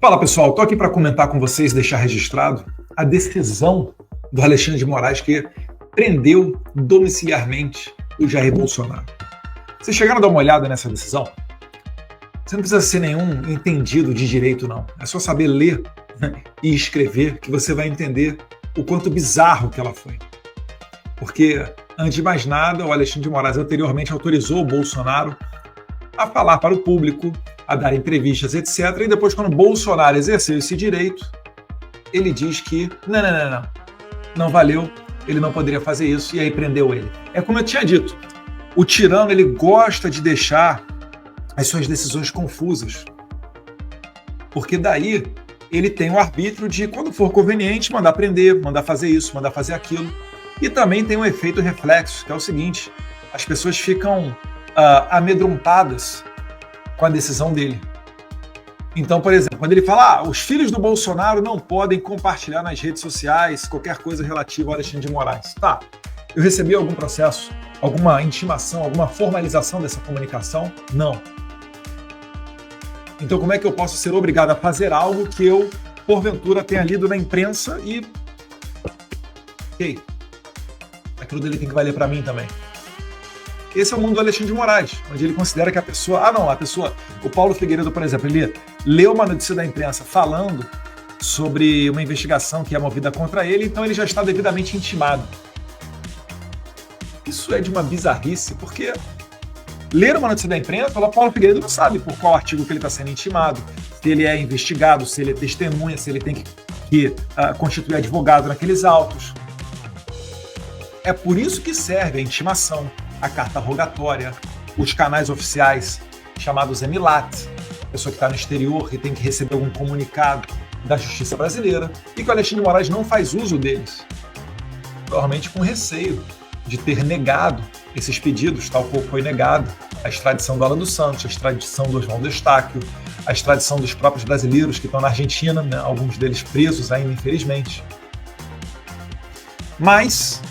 Fala pessoal, estou aqui para comentar com vocês, deixar registrado a decisão do Alexandre de Moraes que prendeu domiciliarmente o Jair Bolsonaro. Vocês chegaram a dar uma olhada nessa decisão? Você não precisa ser nenhum entendido de direito, não. É só saber ler, né, e escrever que você vai entender o quanto bizarro que ela foi. Porque, antes de mais nada, o Alexandre de Moraes anteriormente autorizou o Bolsonaro a falar para o público, a dar entrevistas, etc. E depois, quando Bolsonaro exerceu esse direito, ele diz que não valeu, ele não poderia fazer isso, e aí prendeu ele. É como eu tinha dito, o tirano ele gosta de deixar as suas decisões confusas, porque daí ele tem o arbítrio de, quando for conveniente, mandar prender, mandar fazer isso, mandar fazer aquilo. E também tem um efeito reflexo, que é o seguinte: as pessoas ficam amedrontadas com a decisão dele. Então, por exemplo, quando ele fala os filhos do Bolsonaro não podem compartilhar nas redes sociais qualquer coisa relativa ao Alexandre de Moraes. Tá, eu recebi algum processo, alguma intimação, alguma formalização dessa comunicação? Não. Então, como é que eu posso ser obrigado a fazer algo que eu, porventura, tenha lido na imprensa e... Ok, aquilo dele tem que valer para mim também. Esse é o mundo do Alexandre de Moraes, onde ele considera que a pessoa... O Paulo Figueiredo, por exemplo, ele leu uma notícia da imprensa falando sobre uma investigação que é movida contra ele, então ele já está devidamente intimado. Isso é de uma bizarrice, porque ler uma notícia da imprensa, o Paulo Figueiredo não sabe por qual artigo que ele está sendo intimado, se ele é investigado, se ele é testemunha, se ele tem que constituir advogado naqueles autos. É por isso que serve a intimação, a carta rogatória, os canais oficiais chamados EMILAT, pessoa que está no exterior e tem que receber algum comunicado da justiça brasileira, e que o Alexandre de Moraes não faz uso deles, provavelmente com receio de ter negado esses pedidos, tal qual foi negado a extradição do Alan dos Santos, a extradição do Oswaldo Eustáquio, a extradição dos próprios brasileiros que estão na Argentina, né, alguns deles presos ainda, infelizmente. Mas,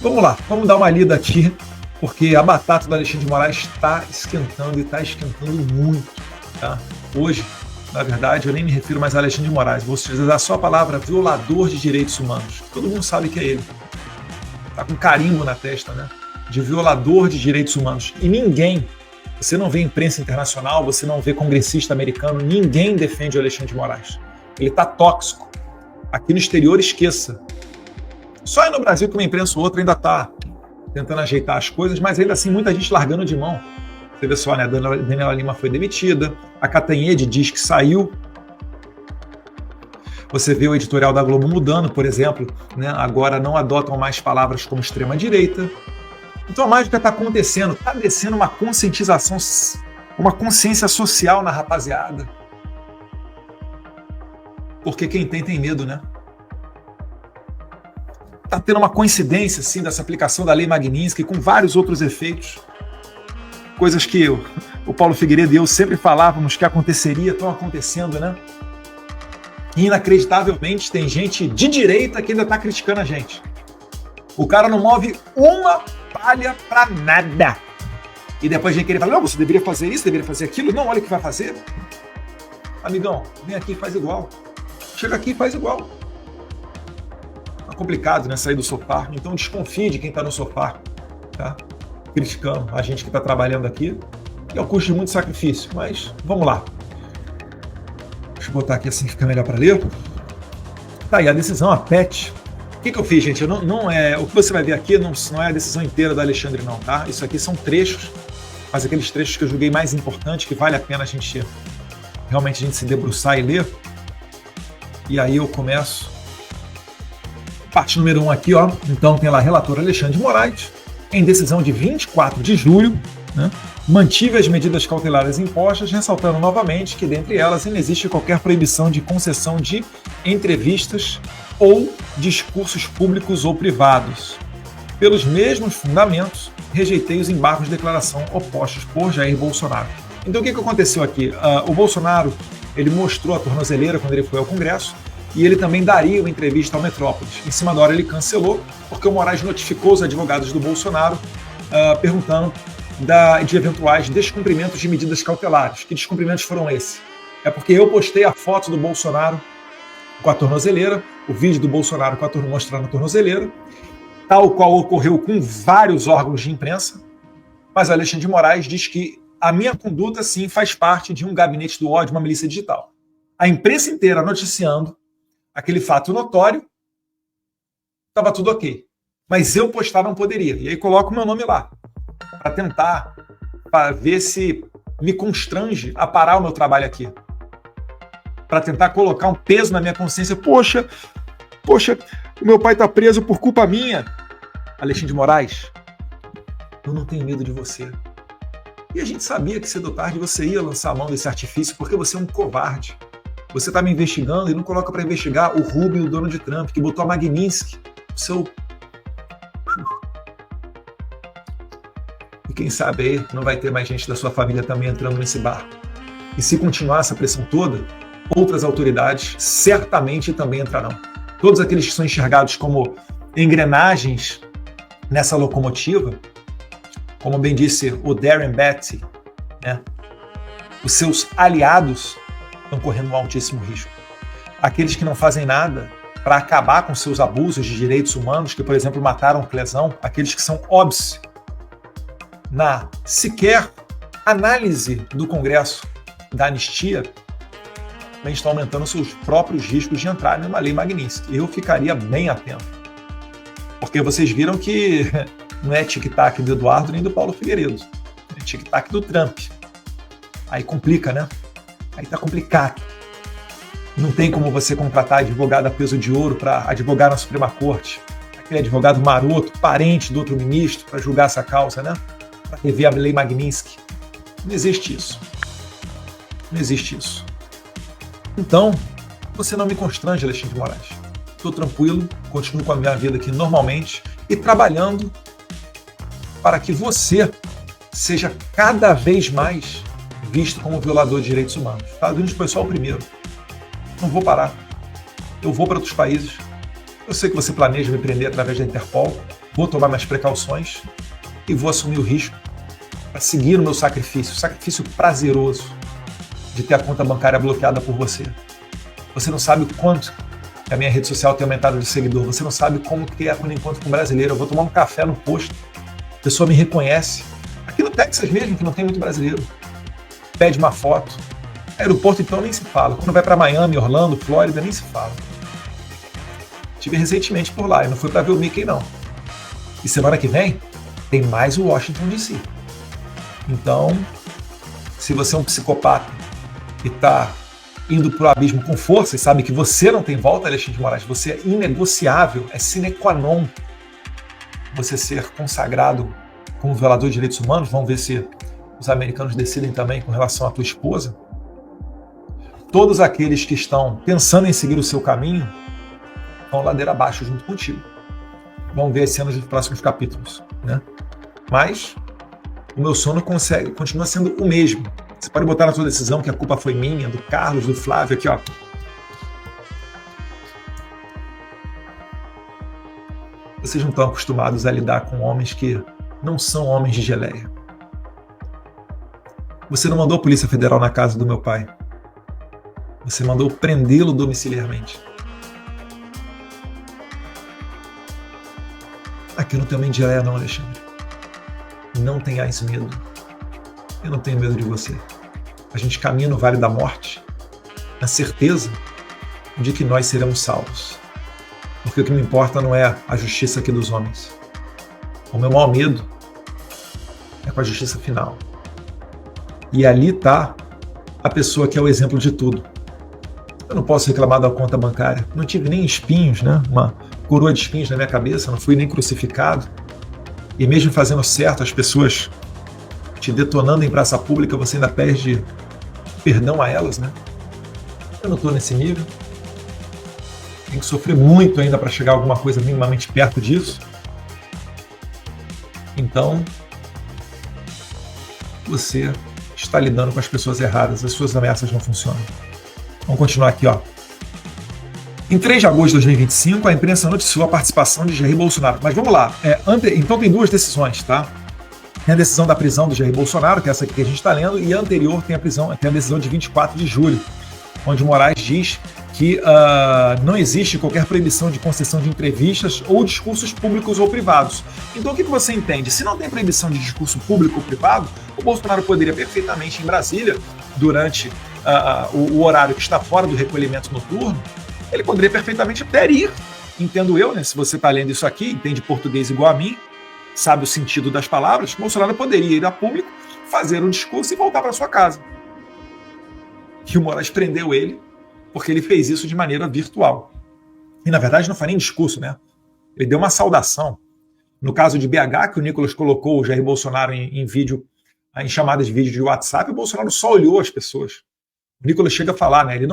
vamos lá, vamos dar uma lida aqui, porque a batata do Alexandre de Moraes está esquentando, e está esquentando muito. Tá? Hoje, na verdade, eu nem me refiro mais a Alexandre de Moraes, vou utilizar só a palavra violador de direitos humanos. Todo mundo sabe que é ele. Está com carimbo na testa, né? De violador de direitos humanos. E ninguém, você não vê imprensa internacional, você não vê congressista americano, ninguém defende o Alexandre de Moraes. Ele está tóxico. Aqui no exterior, esqueça. Só aí no Brasil que uma imprensa ou outra ainda está tentando ajeitar as coisas, mas ainda assim muita gente largando de mão. Você vê só, né? A Daniela Lima foi demitida, a Catanhede diz que saiu. Você vê o editorial da Globo mudando, por exemplo, né? Agora não adotam mais palavras como extrema-direita. Então a mágica está acontecendo, está descendo uma conscientização, uma consciência social na rapaziada. Porque quem tem medo, né? Está tendo uma coincidência assim, dessa aplicação da Lei Magnitsky com vários outros efeitos. Coisas que o Paulo Figueiredo e eu sempre falávamos que aconteceria, estão acontecendo, né? E inacreditavelmente tem gente de direita que ainda está criticando a gente. O cara não move uma palha para nada. E depois vem querer falar, não, você deveria fazer isso, deveria fazer aquilo. Não, olha o que vai fazer. Amigão, vem aqui e faz igual. Chega aqui e faz igual. É complicado, né, sair do sofá. Então desconfie de quem está no sofá, tá? Criticando a gente que está trabalhando aqui. E ao custo de muito sacrifício. Mas vamos lá. Deixa eu botar aqui assim que fica melhor para ler. Tá aí a decisão, a PET. O que eu fiz, gente? O que você vai ver aqui não é a decisão inteira do Alexandre, não, tá? Isso aqui são trechos, mas aqueles trechos que eu julguei mais importantes, que vale a pena a gente se debruçar e ler. E aí eu começo. Parte número 1 aqui, ó. Então tem lá relator Alexandre de Moraes, em decisão de 24 de julho, né, mantive as medidas cautelares impostas, ressaltando novamente que, dentre elas, não existe qualquer proibição de concessão de entrevistas ou discursos públicos ou privados. Pelos mesmos fundamentos, rejeitei os embargos de declaração opostos por Jair Bolsonaro. Então o que aconteceu aqui? O Bolsonaro ele mostrou a tornozeleira quando ele foi ao Congresso, e ele também daria uma entrevista ao Metrópolis. Em cima da hora ele cancelou, porque o Moraes notificou os advogados do Bolsonaro perguntando de eventuais descumprimentos de medidas cautelares. Que descumprimentos foram esses? É porque eu postei a foto do Bolsonaro com a tornozeleira, o vídeo do Bolsonaro mostrando a tornozeleira, tal qual ocorreu com vários órgãos de imprensa, mas Alexandre de Moraes diz que a minha conduta, sim, faz parte de um gabinete do ódio, uma milícia digital. A imprensa inteira noticiando aquele fato notório, estava tudo ok. Mas eu postar não poderia. E aí coloco o meu nome lá, para tentar, para ver se me constrange a parar o meu trabalho aqui. Para tentar colocar um peso na minha consciência. Poxa, o meu pai está preso por culpa minha. Alexandre de Moraes, eu não tenho medo de você. E a gente sabia que cedo ou tarde você ia lançar a mão desse artifício, porque você é um covarde. Você está me investigando e não coloca para investigar o Rubio, o dono de Trump, que botou a Magnitsky, o seu... E quem sabe aí não vai ter mais gente da sua família também entrando nesse barco. E se continuar essa pressão toda, outras autoridades certamente também entrarão. Todos aqueles que são enxergados como engrenagens nessa locomotiva, como bem disse o Darren Betty, né? Os seus aliados estão correndo um altíssimo risco. Aqueles que não fazem nada para acabar com seus abusos de direitos humanos, que, por exemplo, mataram o Clesão, aqueles que são óbices na sequer análise do Congresso da anistia, também estão aumentando seus próprios riscos de entrar numa lei Magnitsky. Eu ficaria bem atento. Porque vocês viram que não é tic-tac do Eduardo nem do Paulo Figueiredo. É tic-tac do Trump. Aí complica, né? Aí tá complicado. Não tem como você contratar advogado a peso de ouro para advogar na Suprema Corte. Aquele advogado maroto, parente do outro ministro, para julgar essa causa, né? Para rever a lei Magnitsky. Não existe isso. Não existe isso. Então, você não me constrange, Alexandre de Moraes. Estou tranquilo, continuo com a minha vida aqui normalmente e trabalhando para que você seja cada vez mais visto como violador de direitos humanos. Os Estados Unidos foi só o primeiro. Não vou parar. Eu vou para outros países. Eu sei que você planeja me prender através da Interpol. Vou tomar minhas precauções e vou assumir o risco para seguir o meu sacrifício prazeroso de ter a conta bancária bloqueada por você. Você não sabe o quanto que a minha rede social tem aumentado de seguidor. Você não sabe como que é quando encontro com um brasileiro. Eu vou tomar um café no posto, a pessoa me reconhece. Aqui no Texas mesmo, que não tem muito brasileiro. Pede uma foto. Aeroporto, então, nem se fala. Quando vai para Miami, Orlando, Flórida, nem se fala. Estive recentemente por lá e não fui para ver o Mickey, não. E semana que vem tem mais o Washington DC. Então, se você é um psicopata e está indo para o abismo com força e sabe que você não tem volta, Alexandre de Moraes, você é inegociável, é sine qua non você ser consagrado como violador de direitos humanos. Vamos ver se os americanos decidem também com relação à tua esposa. Todos aqueles que estão pensando em seguir o seu caminho vão ladeira abaixo junto contigo. Vamos ver as cenas dos próximos capítulos, né? Mas o meu sono continua sendo o mesmo. Você pode botar na sua decisão que a culpa foi minha, do Carlos, do Flávio, aqui, ó. Vocês não estão acostumados a lidar com homens que não são homens de geleia. Você não mandou a Polícia Federal na casa do meu pai. Você mandou prendê-lo domiciliarmente. Aqui não tem homem de geleia não, Alexandre. Não tenhais medo. Eu não tenho medo de você. A gente caminha no Vale da Morte na certeza de que nós seremos salvos. Porque o que me importa não é a justiça aqui dos homens. O meu maior medo é com a justiça final. E ali está a pessoa que é o exemplo de tudo. Eu não posso reclamar da conta bancária. Não tive nem espinhos, né? Uma coroa de espinhos na minha cabeça, não fui nem crucificado. E mesmo fazendo certo, as pessoas te detonando em praça pública, você ainda pede perdão a elas, né? Eu não estou nesse nível. Tenho que sofrer muito ainda para chegar a alguma coisa minimamente perto disso. Então, você está lidando com as pessoas erradas, as suas ameaças não funcionam. Vamos continuar aqui, ó. Em 3 de agosto de 2025, a imprensa noticiou a participação de Jair Bolsonaro. Mas vamos lá. Então tem 2 decisões, tá? Tem a decisão da prisão do Jair Bolsonaro, que é essa aqui que a gente está lendo, e a anterior tem a decisão de 24 de julho. onde o Moraes diz que não existe qualquer proibição de concessão de entrevistas ou discursos públicos ou privados. Então o que você entende? Se não tem proibição de discurso público ou privado, o Bolsonaro poderia perfeitamente em Brasília, durante o horário que está fora do recolhimento noturno, ele poderia perfeitamente até ir, entendo eu, né? Se você está lendo isso aqui, entende português igual a mim, sabe o sentido das palavras, Bolsonaro poderia ir a público, fazer um discurso e voltar para sua casa. E o Moraes prendeu ele porque ele fez isso de maneira virtual. E, na verdade, não foi nem discurso, né? Ele deu uma saudação. No caso de BH, que o Nicolas colocou o Jair Bolsonaro em vídeo, em chamadas de vídeo de WhatsApp, o Bolsonaro só olhou as pessoas. O Nicolas chega a falar, né? Ele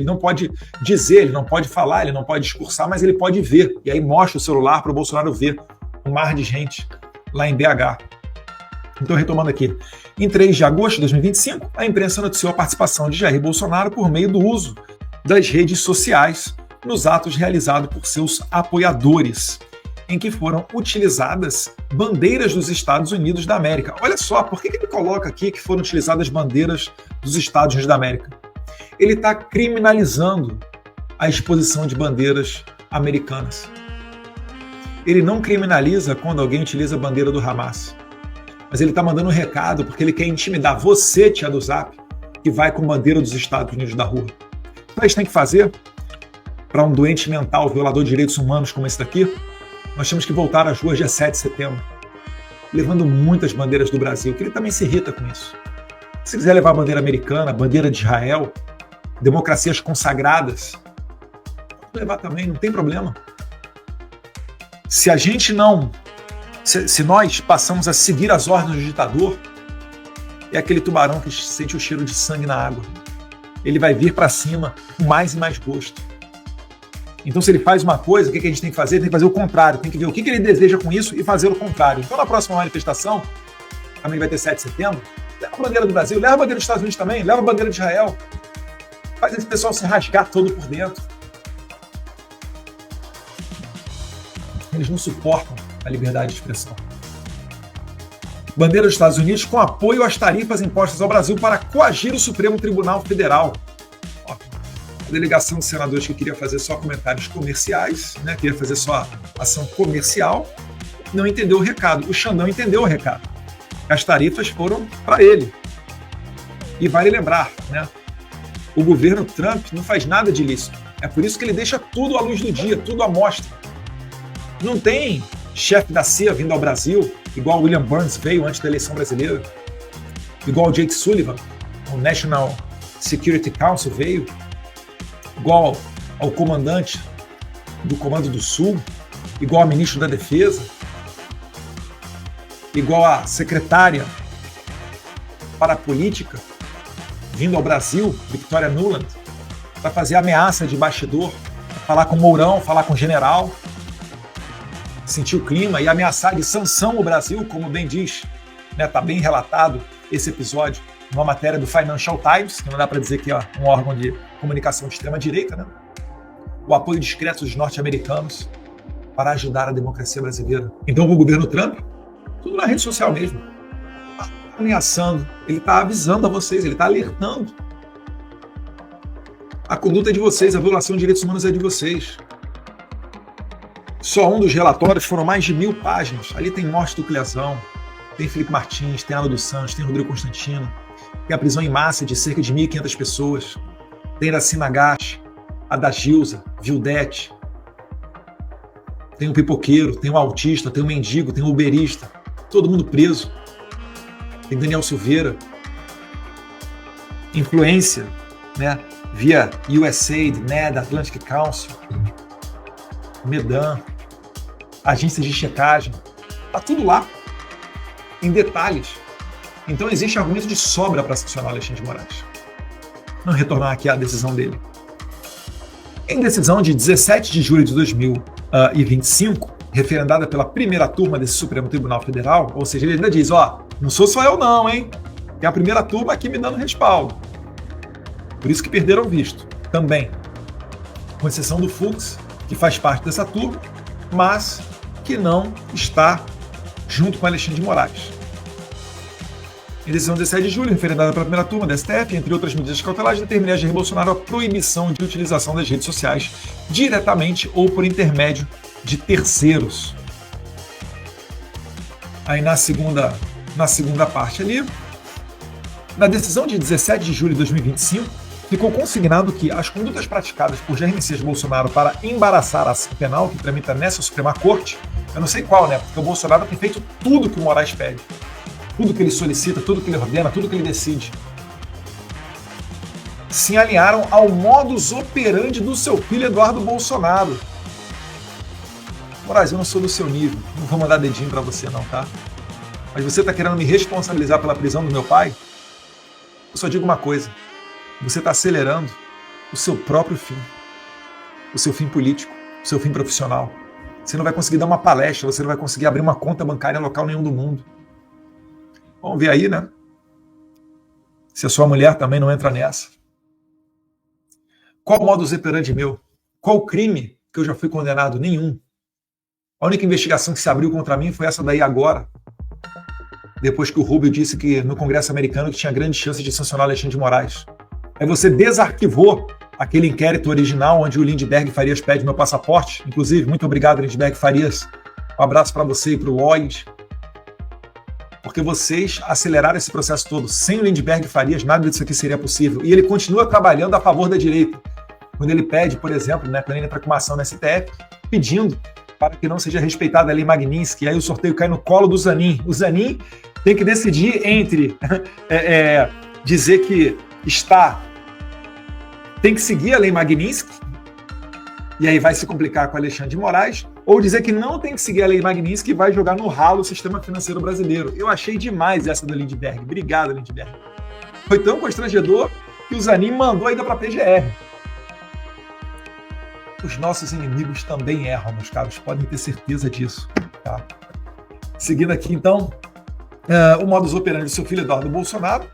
não pode dizer, ele não pode falar, ele não pode discursar, mas ele pode ver. E aí mostra o celular para o Bolsonaro ver um mar de gente lá em BH. Então, retomando aqui. Em 3 de agosto de 2025, a imprensa noticiou a participação de Jair Bolsonaro por meio do uso das redes sociais nos atos realizados por seus apoiadores, em que foram utilizadas bandeiras dos Estados Unidos da América. Olha só, por que ele coloca aqui que foram utilizadas bandeiras dos Estados Unidos da América? Ele está criminalizando a exposição de bandeiras americanas. Ele não criminaliza quando alguém utiliza a bandeira do Hamas. Mas ele está mandando um recado porque ele quer intimidar você, tia do Zap, que vai com bandeira dos Estados Unidos da rua. O que a gente tem que fazer para um doente mental, violador de direitos humanos como esse daqui? Nós temos que voltar às ruas dia 7 de setembro, levando muitas bandeiras do Brasil, que ele também se irrita com isso. Se quiser levar a bandeira americana, a bandeira de Israel, democracias consagradas, pode levar também, não tem problema. Se a gente não... Se nós passamos a seguir as ordens do ditador, é aquele tubarão que sente o cheiro de sangue na água. Ele vai vir para cima com mais e mais gosto. Então, se ele faz uma coisa, o que a gente tem que fazer? Tem que fazer o contrário. Tem que ver o que ele deseja com isso e fazer o contrário. Então, na próxima manifestação, também vai ter 7 de setembro, leva a bandeira do Brasil, leva a bandeira dos Estados Unidos também, leva a bandeira de Israel. Faz esse pessoal se rasgar todo por dentro. Eles não suportam a liberdade de expressão. Bandeira dos Estados Unidos com apoio às tarifas impostas ao Brasil para coagir o Supremo Tribunal Federal. Ó, a delegação de senadores que queria fazer só comentários comerciais, né, queria fazer só ação comercial, não entendeu o recado. O Xandão entendeu o recado. As tarifas foram para ele. E vale lembrar, né, o governo Trump não faz nada de ilícito. É por isso que ele deixa tudo à luz do dia, tudo à mostra. Não tem chefe da CIA vindo ao Brasil, igual o William Burns veio antes da eleição brasileira, igual o Jake Sullivan, o National Security Council veio, igual ao comandante do Comando do Sul, igual ao ministro da Defesa, igual à secretária para a política, vindo ao Brasil, Victoria Nuland, para fazer ameaça de bastidor, falar com o Mourão, falar com o general, sentir o clima e ameaçar de sanção o Brasil, como bem diz, né, tá bem relatado esse episódio numa matéria do Financial Times, que não dá para dizer que é um órgão de comunicação de extrema-direita, né? O apoio discreto dos norte-americanos para ajudar a democracia brasileira. Então, o governo Trump, tudo na rede social mesmo, tá ameaçando, ele está avisando a vocês, ele está alertando. A conduta é de vocês, a violação de direitos humanos é de vocês. Só um dos relatórios foram mais de 1000 páginas. Ali tem morte do Cleazão, tem Felipe Martins, tem Ana dos Santos, tem Rodrigo Constantino, tem a prisão em massa de cerca de 1.500 pessoas, tem Iraci Nagashi, a da Gilza, Vildete, tem o pipoqueiro, tem o autista, tem o mendigo, tem o uberista, todo mundo preso. Tem Daniel Silveira, influência, né, via USAID, NED, Atlantic Council, Medan, agências de checagem, tá tudo lá, em detalhes. Então existe argumento de sobra para sancionar Alexandre de Moraes. Vamos retornar aqui à decisão dele. Em decisão de 17 de julho de 2025, referendada pela primeira turma desse Supremo Tribunal Federal, ou seja, ele ainda diz, ó, não sou só eu não, hein? Tem a primeira turma aqui me dando respaldo. Por isso que perderam o visto, também. Com exceção do Fux, que faz parte dessa turma, mas que não está junto com Alexandre de Moraes. Em decisão de 17 de julho, referendada pela primeira turma da STF, entre outras medidas cautelares, determinei a Jair Bolsonaro a proibição de utilização das redes sociais diretamente ou por intermédio de terceiros. Aí na segunda parte ali, na decisão de 17 de julho de 2025, ficou consignado que as condutas praticadas por Jair Messias Bolsonaro para embaraçar a ação penal que tramita nessa Suprema Corte, eu não sei qual, né? Porque o Bolsonaro tem feito tudo que o Moraes pede. Tudo que ele solicita, tudo que ele ordena, tudo que ele decide. Se alinharam ao modus operandi do seu filho Eduardo Bolsonaro. Moraes, eu não sou do seu nível, não vou mandar dedinho pra você não, tá? Mas você tá querendo me responsabilizar pela prisão do meu pai? Eu só digo uma coisa, você tá acelerando o seu próprio fim. O seu fim político, o seu fim profissional. Você não vai conseguir dar uma palestra, você não vai conseguir abrir uma conta bancária em local nenhum do mundo. Vamos ver aí, né? Se a sua mulher também não entra nessa. Qual o modus operandi meu? Qual o crime que eu já fui condenado? Nenhum. A única investigação que se abriu contra mim foi essa daí agora. Depois que o Rubio disse que no Congresso americano que tinha grande chance de sancionar Alexandre de Moraes. Aí você desarquivou aquele inquérito original onde o Lindbergh Farias pede meu passaporte. Inclusive, muito obrigado, Lindbergh Farias. Um abraço para você e para o Lloyd. Porque vocês aceleraram esse processo todo. Sem o Lindbergh Farias, nada disso aqui seria possível. E ele continua trabalhando a favor da direita. Quando ele pede, por exemplo, né, quando ele entra com uma ação na STF, pedindo para que não seja respeitada a lei Magnitsky, aí o sorteio cai no colo do Zanin. O Zanin tem que decidir entre dizer que tem que seguir a lei Magnitsky, e aí vai se complicar com Alexandre de Moraes, ou dizer que não tem que seguir a lei Magnitsky e vai jogar no ralo o sistema financeiro brasileiro. Eu achei demais essa do Lindbergh. Obrigado, Lindbergh. Foi tão constrangedor que o Zanin mandou ainda para a PGR. Os nossos inimigos também erram, meus caros. Podem ter certeza disso. Tá? Seguindo aqui, então, o modus operandi do seu filho Eduardo Bolsonaro,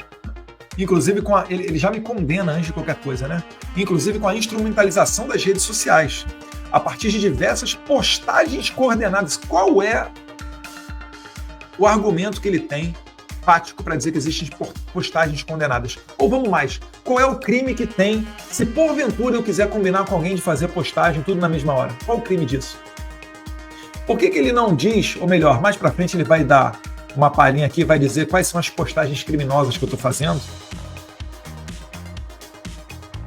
inclusive ele já me condena antes de qualquer coisa, né? Inclusive com a instrumentalização das redes sociais, a partir de diversas postagens coordenadas. Qual é o argumento que ele tem fático para dizer que existem postagens condenadas? Ou vamos mais, qual é o crime que tem se porventura eu quiser combinar com alguém de fazer postagem tudo na mesma hora? Qual o crime disso? Por que ele não diz, ou melhor, mais para frente ele vai dar uma palhinha aqui, vai dizer quais são as postagens criminosas que eu estou fazendo?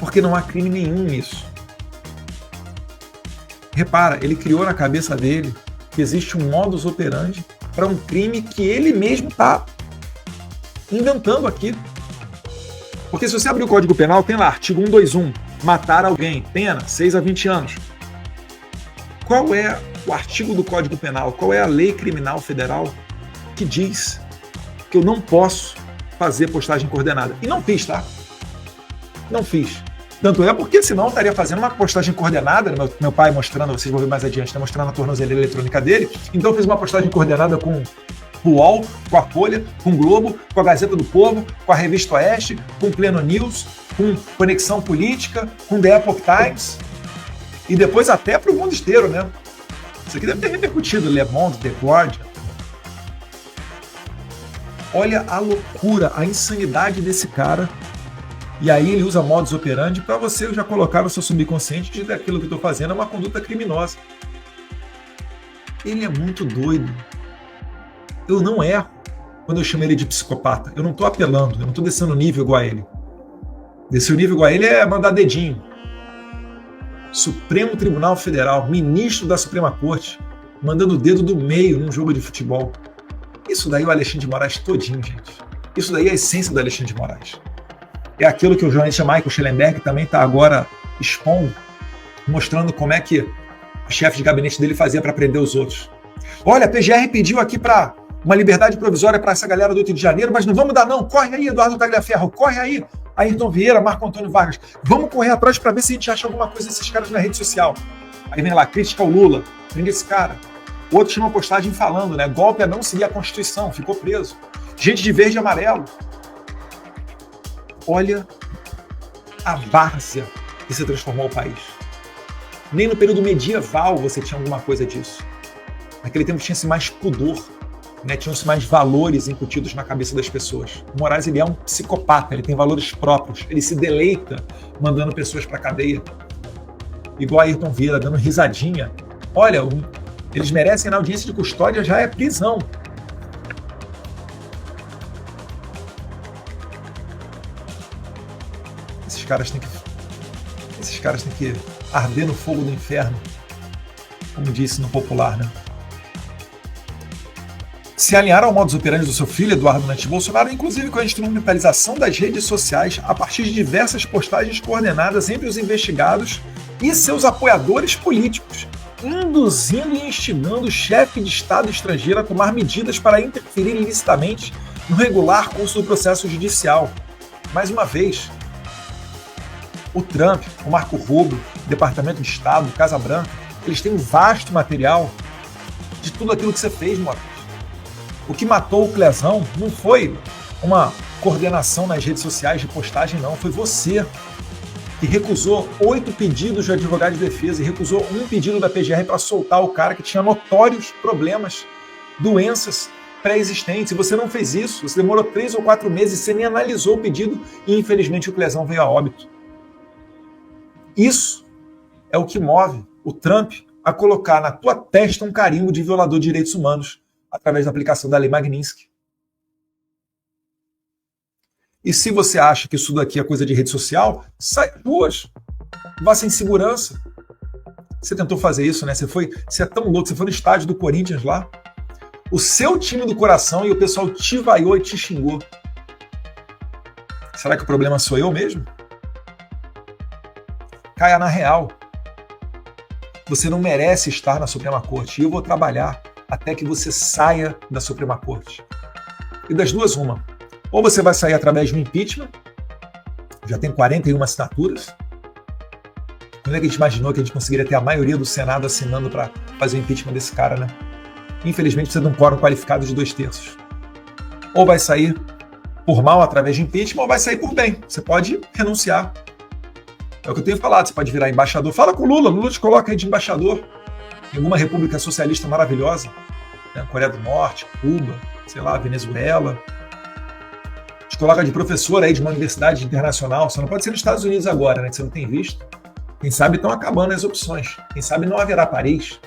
Porque não há crime nenhum nisso. Repara, ele criou na cabeça dele que existe um modus operandi para um crime que ele mesmo está inventando aqui. Porque se você abrir o Código Penal, tem lá, artigo 121, matar alguém, pena, 6 a 20 anos. Qual é o artigo do Código Penal, qual é a lei criminal federal que diz que eu não posso fazer postagem coordenada? E não fiz, tá? Não fiz. Tanto é porque senão eu estaria fazendo uma postagem coordenada, meu pai mostrando, vocês vão ver mais adiante, tá mostrando a tornozeleira eletrônica dele, então eu fiz uma postagem coordenada com o UOL, com a Folha, com o Globo, com a Gazeta do Povo, com a Revista Oeste, com o Pleno News, com Conexão Política, com The Epoch Times, e depois até para o mundo inteiro, né? Isso aqui deve ter repercutido, Le Monde, The Guardian. Olha a loucura, a insanidade desse cara. E aí ele usa modus operandi para você já colocar no seu subconsciente de que aquilo que eu estou fazendo é uma conduta criminosa. Ele é muito doido. Eu não erro quando eu chamo ele de psicopata. Eu não estou apelando, eu não estou descendo o nível igual a ele. Descer o nível igual a ele é mandar dedinho. Supremo Tribunal Federal, ministro da Suprema Corte, mandando o dedo do meio num jogo de futebol. Isso daí é o Alexandre de Moraes todinho, gente. Isso daí é a essência do Alexandre de Moraes. É aquilo que o jornalista Michael Schellenberg também está agora expondo, mostrando como é que o chefe de gabinete dele fazia para prender os outros. Olha, a PGR pediu aqui para uma liberdade provisória para essa galera do 8 de janeiro, mas não vamos dar não. Corre aí, Eduardo Tagliaferro, corre aí. Ayrton Vieira, Marco Antônio Vargas. Vamos correr atrás para ver se a gente acha alguma coisa desses caras na rede social. Aí vem lá, crítica ao Lula, prende esse cara. O outro tinha uma postagem falando, né? Golpe a não seguir a Constituição, ficou preso. Gente de verde e amarelo. Olha a várzea que se transformou o país. Nem no período medieval você tinha alguma coisa disso. Naquele tempo tinha-se mais pudor. né? Tinham-se mais valores incutidos na cabeça das pessoas. O Moraes, ele é um psicopata, ele tem valores próprios, ele se deleita mandando pessoas para a cadeia. Igual a Ayrton Vieira, dando risadinha. Olha, eles merecem na audiência de custódia, já é prisão. Esses caras têm que arder no fogo do inferno, como disse no popular, né? Se alinharam ao modus operandi do seu filho, Eduardo Nunes Bolsonaro, inclusive com a instrumentalização das redes sociais a partir de diversas postagens coordenadas entre os investigados e seus apoiadores políticos, induzindo e instigando o chefe de Estado estrangeiro a tomar medidas para interferir ilicitamente no regular curso do processo judicial. Mais uma vez, o Trump, o Marco Rubio, o Departamento de Estado, Casa Branca, eles têm um vasto material de tudo aquilo que você fez, Moraes. O que matou o Clezão não foi uma coordenação nas redes sociais de postagem, não. Foi você que recusou 8 pedidos de advogado de defesa e recusou um pedido da PGR para soltar o cara que tinha notórios problemas, doenças pré-existentes. E você não fez isso. Você demorou 3 ou 4 meses, você nem analisou o pedido e, infelizmente, o Clezão veio a óbito. Isso é o que move o Trump a colocar na tua testa um carimbo de violador de direitos humanos através da aplicação da Lei Magnitsky. E se você acha que isso daqui é coisa de rede social, sai às ruas, vá sem segurança. Você tentou fazer isso, né? Você é tão louco, você foi no estádio do Corinthians lá, o seu time do coração, e o pessoal te vaiou e te xingou. Será que o problema sou eu mesmo? Caia na real. Você não merece estar na Suprema Corte. E eu vou trabalhar até que você saia da Suprema Corte. E das duas, uma. Ou você vai sair através de um impeachment, já tem 41 assinaturas. Quando é que a gente imaginou que a gente conseguiria ter a maioria do Senado assinando para fazer o impeachment desse cara, né? Infelizmente precisa de um quórum qualificado de 2/3. Ou vai sair por mal através de impeachment, ou vai sair por bem. Você pode renunciar. É o que eu tenho falado, você pode virar embaixador. Fala com o Lula, Lula te coloca aí de embaixador em alguma república socialista maravilhosa, né? Coreia do Norte, Cuba, sei lá, Venezuela. Te coloca de professor aí de uma universidade internacional. Só não pode ser nos Estados Unidos agora, né? Que você não tem visto. Quem sabe estão acabando as opções. Quem sabe não haverá Paris.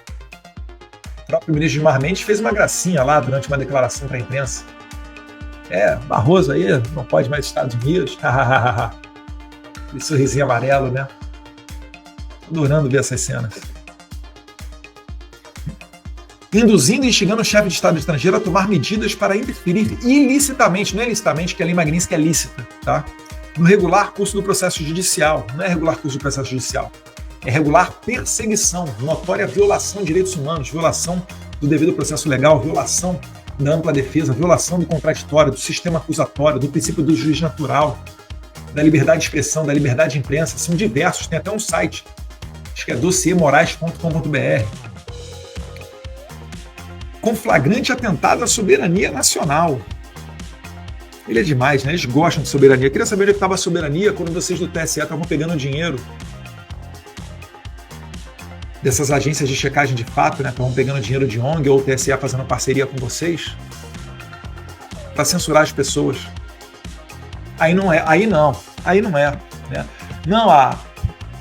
O próprio ministro Gilmar Mendes fez uma gracinha lá durante uma declaração para a imprensa. Barroso aí não pode mais Estados Unidos. Aquele sorrisinho amarelo, né? Adorando ver essas cenas. Induzindo e instigando o chefe de Estado estrangeiro a tomar medidas para interferir ilicitamente, não é ilicitamente, que a Lei Magnitsky é lícita, tá? No regular curso do processo judicial. Não é regular curso do processo judicial. É regular perseguição, notória violação de direitos humanos, violação do devido processo legal, violação da ampla defesa, violação do contraditório, do sistema acusatório, do princípio do juiz natural, da liberdade de expressão, da liberdade de imprensa. São diversos, tem até um site, acho que é dossiermorais.com.br. Com flagrante atentado à soberania nacional. Ele é demais, né? Eles gostam de soberania. Eu queria saber onde estava a soberania quando vocês do TSE estavam pegando dinheiro dessas agências de checagem de fato, né? Estavam pegando dinheiro de ONG ou o TSE fazendo parceria com vocês para censurar as pessoas. Aí não é, né? Não,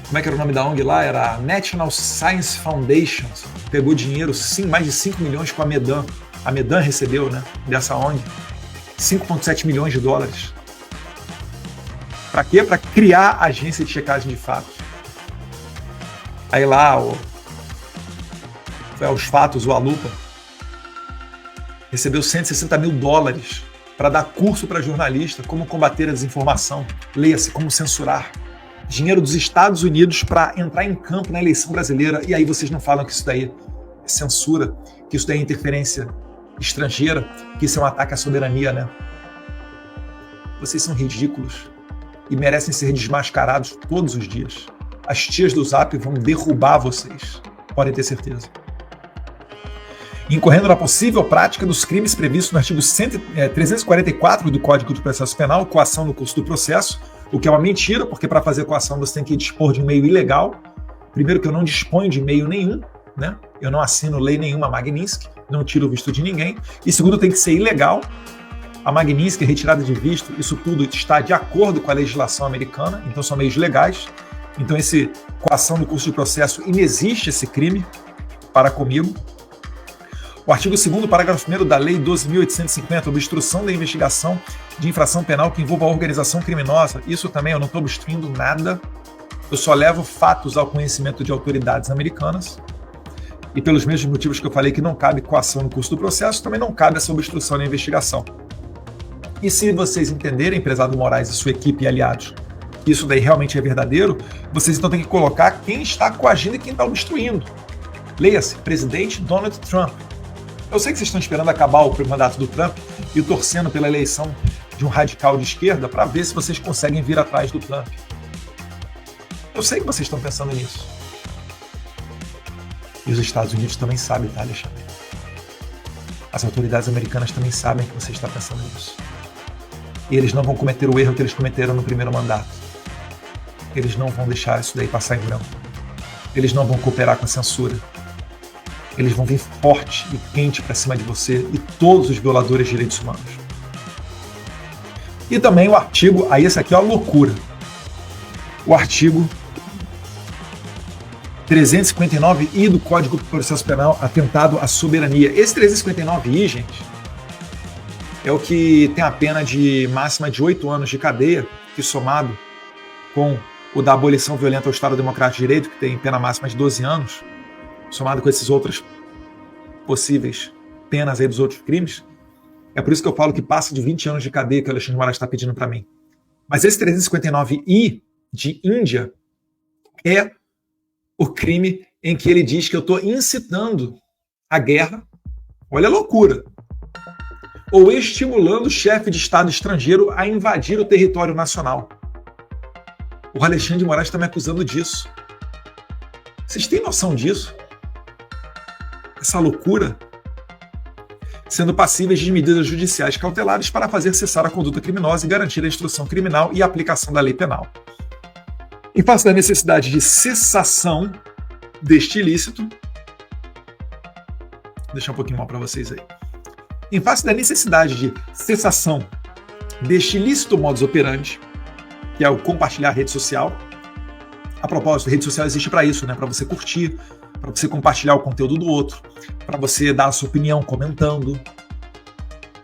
como é que era o nome da ONG lá? Era a National Science Foundation. Pegou dinheiro, sim, mais de 5 milhões com a Medan. A Medan recebeu, né, dessa ONG, 5,7 milhões de dólares. Para quê? Para criar agência de checagem de fatos. Aí lá, foi aos fatos, o Alupa recebeu 160 mil dólares para dar curso para jornalista como combater a desinformação. Leia-se, como censurar. Dinheiro dos Estados Unidos para entrar em campo na eleição brasileira. E aí vocês não falam que isso daí é censura, que isso daí é interferência estrangeira, que isso é um ataque à soberania, né? Vocês são ridículos e merecem ser desmascarados todos os dias. As tias do Zap vão derrubar vocês, podem ter certeza. Incorrendo na possível prática dos crimes previstos no artigo 344 do Código de Processo Penal, coação no curso do processo, o que é uma mentira, porque para fazer coação você tem que dispor de um meio ilegal. Primeiro que eu não disponho de meio nenhum, né? Eu não assino lei nenhuma Magnitsky, não tiro o visto de ninguém. E segundo, tem que ser ilegal. A Magnitsky, retirada de visto, isso tudo está de acordo com a legislação americana, então são meios legais. Então, coação do curso de processo, inexiste esse crime para comigo. O artigo 2º, parágrafo 1º da Lei 12.850, obstrução da investigação de infração penal que envolva a organização criminosa. Isso também eu não estou obstruindo nada, eu só levo fatos ao conhecimento de autoridades americanas. E pelos mesmos motivos que eu falei que não cabe coação no curso do processo, também não cabe essa obstrução na investigação. E se vocês entenderem, prezado Moraes e sua equipe e aliados, que isso daí realmente é verdadeiro, vocês então têm que colocar quem está coagindo e quem está obstruindo. Leia-se, presidente Donald Trump. Eu sei que vocês estão esperando acabar o mandato do Trump e torcendo pela eleição de um radical de esquerda para ver se vocês conseguem vir atrás do Trump. Eu sei que vocês estão pensando nisso. E os Estados Unidos também sabem, tá, Alexandre? As autoridades americanas também sabem que você está pensando nisso. E eles não vão cometer o erro que eles cometeram no primeiro mandato. Eles não vão deixar isso daí passar em branco. Eles não vão cooperar com a censura. Eles vão vir forte e quente para cima de você e todos os violadores de direitos humanos. E também o artigo, aí esse aqui é uma loucura. O artigo 359I do Código do Processo Penal, atentado à soberania. Esse 359I, gente, é o que tem a pena de máxima de 8 anos de cadeia, que somado com o da abolição violenta ao Estado Democrático de Direito, que tem pena máxima de 12 anos, somado com esses outros possíveis penas aí dos outros crimes, é por isso que eu falo que passa de 20 anos de cadeia que o Alexandre de Moraes está pedindo para mim. Mas esse 359I de Índia é o crime em que ele diz que eu estou incitando a guerra, olha a loucura, ou estimulando o chefe de Estado estrangeiro a invadir o território nacional. O Alexandre de Moraes está me acusando disso. Vocês têm noção disso? Essa loucura? Sendo passíveis de medidas judiciais cautelares para fazer cessar a conduta criminosa e garantir a instrução criminal e a aplicação da lei penal. Em face da necessidade de cessação deste ilícito, vou deixar um pouquinho mal para vocês aí. Em face da necessidade de cessação deste ilícito modus operandi, que é o compartilhar rede social. A propósito, a rede social existe para isso, né? Para você curtir, para você compartilhar o conteúdo do outro, para você dar a sua opinião comentando.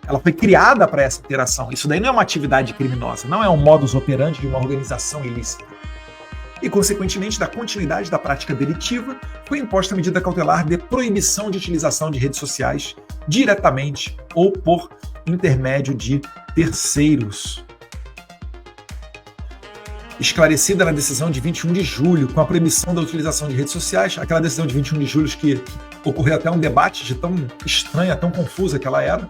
Ela foi criada para essa interação. Isso daí não é uma atividade criminosa, não é um modus operandi de uma organização ilícita. E, consequentemente, da continuidade da prática delitiva, foi imposta a medida cautelar de proibição de utilização de redes sociais diretamente ou por intermédio de terceiros. Esclarecida na decisão de 21 de julho, com a proibição da utilização de redes sociais, aquela decisão de 21 de julho que ocorreu até um debate de tão estranha, tão confusa que ela era,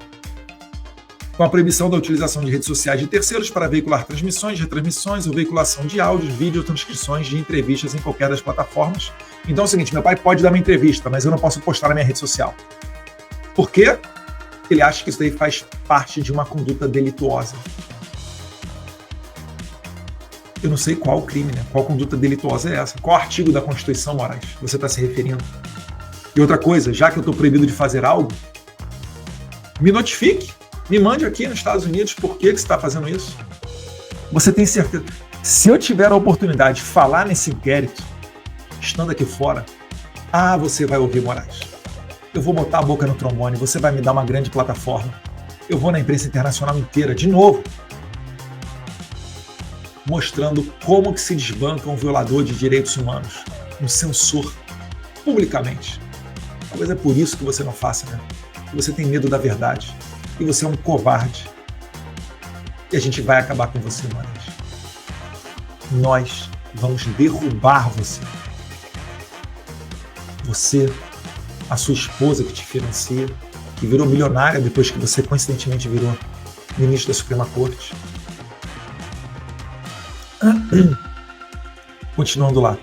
com a proibição da utilização de redes sociais de terceiros para veicular transmissões, retransmissões ou veiculação de áudios, vídeos, transcrições de entrevistas em qualquer das plataformas. Então é o seguinte, meu pai pode dar uma entrevista, mas eu não posso postar na minha rede social. Por quê? Ele acha que isso daí faz parte de uma conduta delituosa. Eu não sei qual crime, né? Qual conduta delituosa é essa? Qual artigo da Constituição, Moraes, você está se referindo? E outra coisa, já que eu estou proibido de fazer algo, me notifique, me mande aqui nos Estados Unidos por que você está fazendo isso. Você tem certeza? Se eu tiver a oportunidade de falar nesse inquérito, estando aqui fora, você vai ouvir, Moraes. Eu vou botar a boca no trombone, você vai me dar uma grande plataforma. Eu vou na imprensa internacional inteira, de novo, mostrando como que se desbanca um violador de direitos humanos, um censor, publicamente. Talvez é por isso que você não faça, né? Porque você tem medo da verdade. E você é um covarde. E a gente vai acabar com você, Moraes. Nós vamos derrubar você. Você, a sua esposa que te financia, que virou milionária depois que você coincidentemente virou ministro da Suprema Corte. Continuando lá.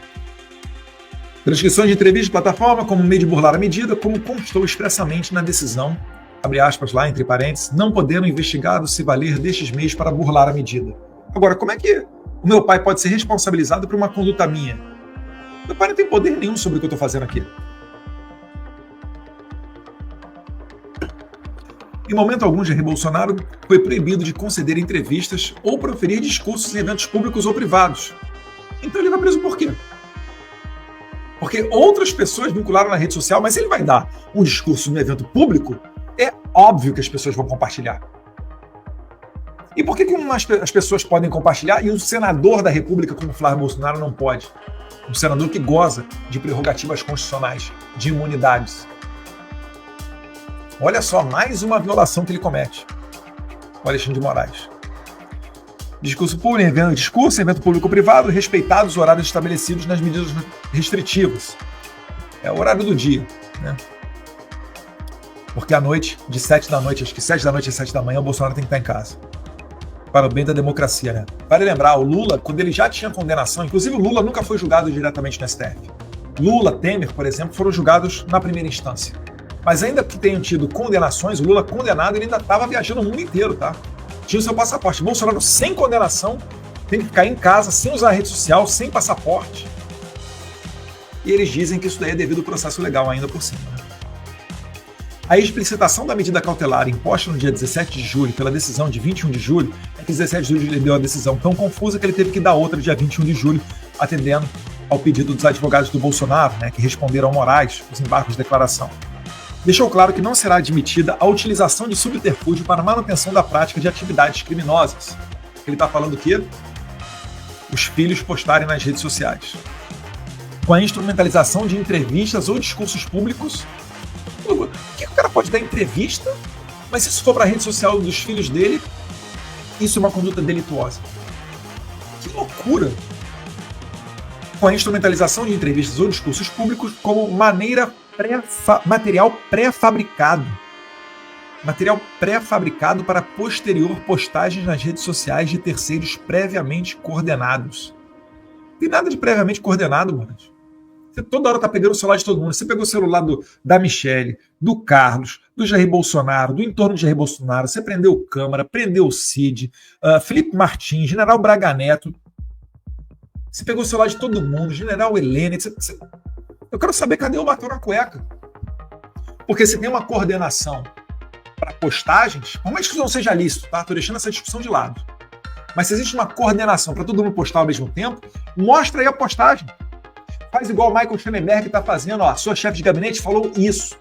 Transcrições de entrevista de plataforma como meio de burlar a medida, como constou expressamente na decisão, abre aspas lá, entre parênteses, não podendo investigado se valer destes meios para burlar a medida. Agora, como é que o meu pai pode ser responsabilizado por uma conduta minha? Meu pai não tem poder nenhum sobre o que eu estou fazendo aqui. Em momento algum, Jair Bolsonaro foi proibido de conceder entrevistas ou proferir discursos em eventos públicos ou privados. Então ele vai preso por quê? Porque outras pessoas vincularam na rede social, mas se ele vai dar um discurso no evento público, é óbvio que as pessoas vão compartilhar. E por que as pessoas podem compartilhar e um senador da República como Flávio Bolsonaro não pode? Um senador que goza de prerrogativas constitucionais, de imunidades. Olha só, mais uma violação que ele comete. O Alexandre de Moraes. Discurso público, evento público-privado, respeitados os horários estabelecidos nas medidas restritivas. É o horário do dia, né? Porque à noite, de 7 da noite, acho que 7 da noite a 7 da manhã, o Bolsonaro tem que estar em casa. Para o bem da democracia, né? Vale lembrar, o Lula, quando ele já tinha condenação, inclusive o Lula nunca foi julgado diretamente no STF. Lula, Temer, por exemplo, foram julgados na primeira instância. Mas ainda que tenham tido condenações, o Lula condenado, ele ainda estava viajando o mundo inteiro, tá? Tinha o seu passaporte. Bolsonaro, sem condenação, tem que ficar em casa, sem usar a rede social, sem passaporte. E eles dizem que isso daí é devido ao processo legal ainda por cima. Né? A explicitação da medida cautelar imposta no dia 17 de julho pela decisão de 21 de julho é que 17 de julho ele deu a decisão tão confusa que ele teve que dar outra dia 21 de julho, atendendo ao pedido dos advogados do Bolsonaro, né, que responderam ao Moraes os embargos de declaração. Deixou claro que não será admitida a utilização de subterfúgio para manutenção da prática de atividades criminosas. Ele está falando o quê? Os filhos postarem nas redes sociais. Com a instrumentalização de entrevistas ou discursos públicos. Por que o cara pode dar entrevista, mas se isso for para a rede social dos filhos dele, isso é uma conduta delituosa? Que loucura! Com a instrumentalização de entrevistas ou discursos públicos como material pré-fabricado. Material pré-fabricado para posterior postagens nas redes sociais de terceiros previamente coordenados. Não tem nada de previamente coordenado, mano. Você toda hora tá pegando o celular de todo mundo. Você pegou o celular da Michelle, do Carlos, do Jair Bolsonaro, do entorno de Jair Bolsonaro. Você prendeu o Câmara, prendeu o Cid, Felipe Martins, General Braga Neto. Você pegou o celular de todo mundo, General Helene. Eu quero saber cadê o batom na cueca. Porque se tem uma coordenação para postagens, por mais que isso não seja lícito, tá? Estou deixando essa discussão de lado. Mas se existe uma coordenação para todo mundo postar ao mesmo tempo, mostra aí a postagem. Faz igual o Michael Schellenberg está fazendo, ó, sua chefe de gabinete falou isso.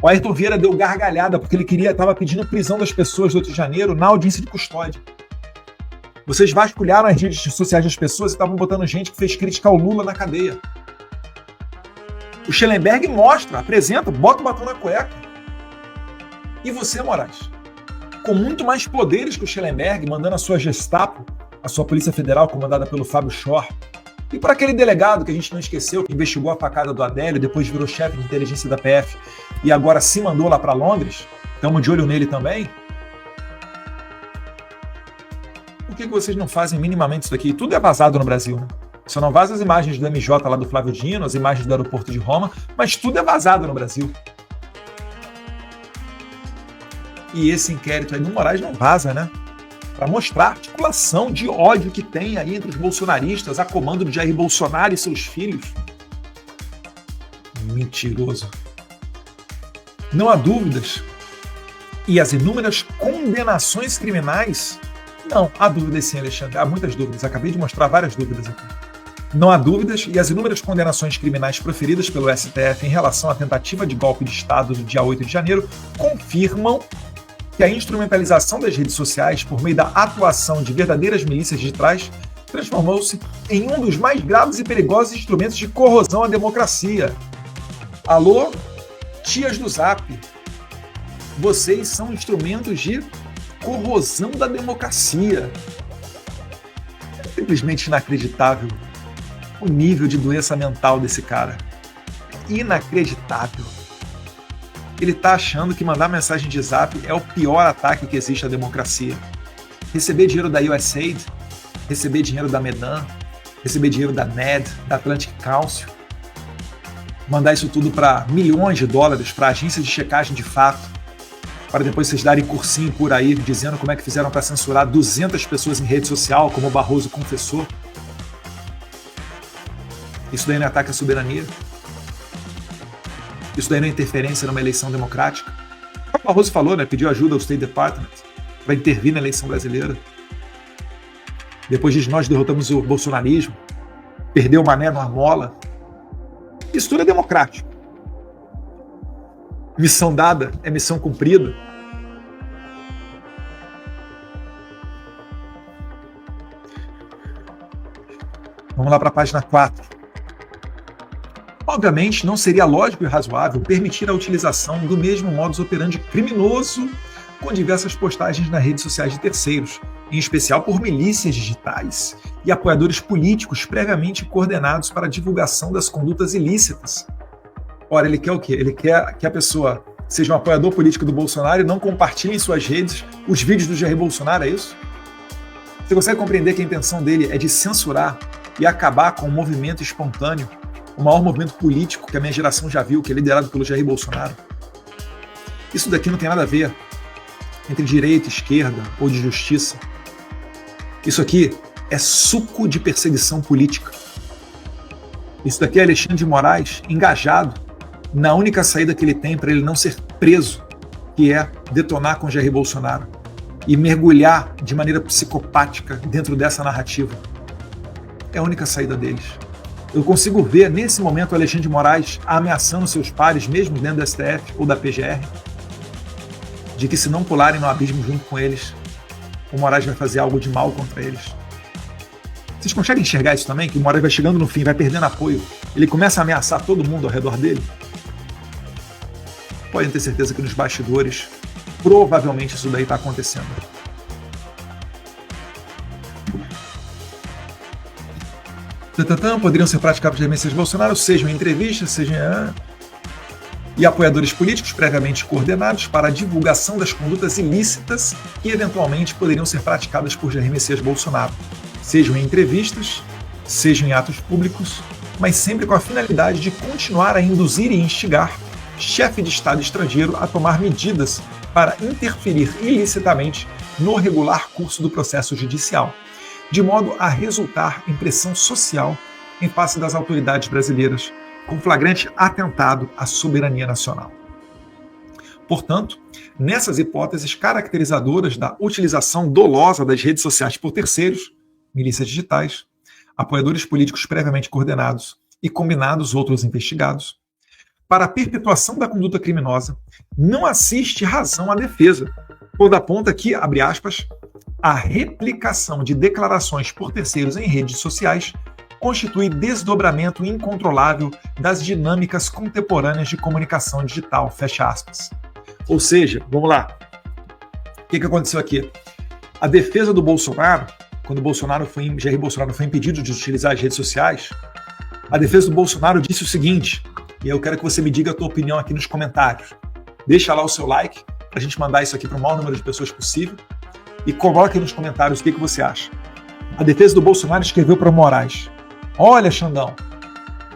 O Ayrton Vieira deu gargalhada porque ele estava pedindo prisão das pessoas do 8 de janeiro na audiência de custódia. Vocês vasculharam as redes sociais das pessoas e estavam botando gente que fez crítica ao Lula na cadeia. O Schellenberg mostra, apresenta, bota o batom na cueca. E você, Moraes? Com muito mais poderes que o Schellenberg, mandando a sua Gestapo, a sua Polícia Federal, comandada pelo Fábio Schor, e para aquele delegado que a gente não esqueceu, que investigou a facada do Adélio, depois virou chefe de inteligência da PF e agora se mandou lá para Londres, estamos de olho nele também. Por que vocês não fazem minimamente isso daqui? Tudo é vazado no Brasil, né? Só não vaza as imagens do MJ lá do Flávio Dino, as imagens do aeroporto de Roma, mas tudo é vazado no Brasil. E esse inquérito aí do Moraes não vaza, né? Para mostrar a articulação de ódio que tem aí entre os bolsonaristas a comando de Jair Bolsonaro e seus filhos. Mentiroso. Não há dúvidas. E as inúmeras condenações criminais? Não, há dúvidas sim, Alexandre. Há muitas dúvidas. Acabei de mostrar várias dúvidas aqui. Não há dúvidas, e as inúmeras condenações criminais proferidas pelo STF em relação à tentativa de golpe de Estado do dia 8 de janeiro confirmam que a instrumentalização das redes sociais por meio da atuação de verdadeiras milícias digitais transformou-se em um dos mais graves e perigosos instrumentos de corrosão à democracia. Alô, tias do Zap, vocês são instrumentos de corrosão da democracia. É simplesmente inacreditável o nível de doença mental desse cara. Inacreditável. Ele está achando que mandar mensagem de Zap é o pior ataque que existe à democracia. Receber dinheiro da USAID, receber dinheiro da Medan, receber dinheiro da NED, da Atlantic Council, mandar isso tudo para milhões de dólares para agências de checagem de fato, para depois vocês darem cursinho por aí dizendo como é que fizeram para censurar 200 pessoas em rede social, como o Barroso confessou. Isso daí não é ataque à soberania? Isso daí não é interferência numa eleição democrática? Barroso falou, né? Pediu ajuda ao State Department para intervir na eleição brasileira. Depois disso, nós derrotamos o bolsonarismo, perdeu o Mané numa mola. Isso tudo é democrático. Missão dada é missão cumprida. Vamos lá para a página 4. Obviamente, não seria lógico e razoável permitir a utilização do mesmo modus operandi criminoso com diversas postagens nas redes sociais de terceiros, em especial por milícias digitais e apoiadores políticos previamente coordenados para a divulgação das condutas ilícitas. Ora, ele quer o quê? Ele quer que a pessoa seja um apoiador político do Bolsonaro e não compartilhe em suas redes os vídeos do Jair Bolsonaro, é isso? Você consegue compreender que a intenção dele é de censurar e acabar com o movimento espontâneo, o maior movimento político que a minha geração já viu, que é liderado pelo Jair Bolsonaro? Isso daqui não tem nada a ver entre direita, esquerda ou de justiça. Isso aqui é suco de perseguição política. Isso daqui é Alexandre de Moraes engajado na única saída que ele tem para ele não ser preso, que é detonar com Jair Bolsonaro e mergulhar de maneira psicopática dentro dessa narrativa. É a única saída deles. Eu consigo ver, nesse momento, o Alexandre de Moraes ameaçando seus pares, mesmo dentro do STF ou da PGR, de que se não pularem no abismo junto com eles, o Moraes vai fazer algo de mal contra eles. Vocês conseguem enxergar isso também? Que o Moraes vai chegando no fim, vai perdendo apoio. Ele começa a ameaçar todo mundo ao redor dele? Podem ter certeza que nos bastidores, provavelmente isso daí está acontecendo. Poderiam ser praticados de Messias Bolsonaro, sejam em entrevistas, sejam e apoiadores políticos previamente coordenados para a divulgação das condutas ilícitas que eventualmente poderiam ser praticadas por Jair Messias Bolsonaro, sejam em entrevistas, sejam em atos públicos, mas sempre com a finalidade de continuar a induzir e instigar chefe de Estado estrangeiro a tomar medidas para interferir ilicitamente no regular curso do processo judicial, de modo a resultar em pressão social em face das autoridades brasileiras, com flagrante atentado à soberania nacional. Portanto, nessas hipóteses caracterizadoras da utilização dolosa das redes sociais por terceiros, milícias digitais, apoiadores políticos previamente coordenados e combinados outros investigados, para a perpetuação da conduta criminosa, não assiste razão à defesa, quando aponta que, abre aspas, a replicação de declarações por terceiros em redes sociais constitui desdobramento incontrolável das dinâmicas contemporâneas de comunicação digital, fecha aspas. Ou seja, vamos lá, o que aconteceu aqui? A defesa do Bolsonaro, quando Jair Bolsonaro foi impedido de utilizar as redes sociais, a defesa do Bolsonaro disse o seguinte, e eu quero que você me diga a tua opinião aqui nos comentários. Deixa lá o seu like, para a gente mandar isso aqui para o maior número de pessoas possível, e coloque nos comentários o que você acha. A defesa do Bolsonaro escreveu para o Moraes: olha, Xandão,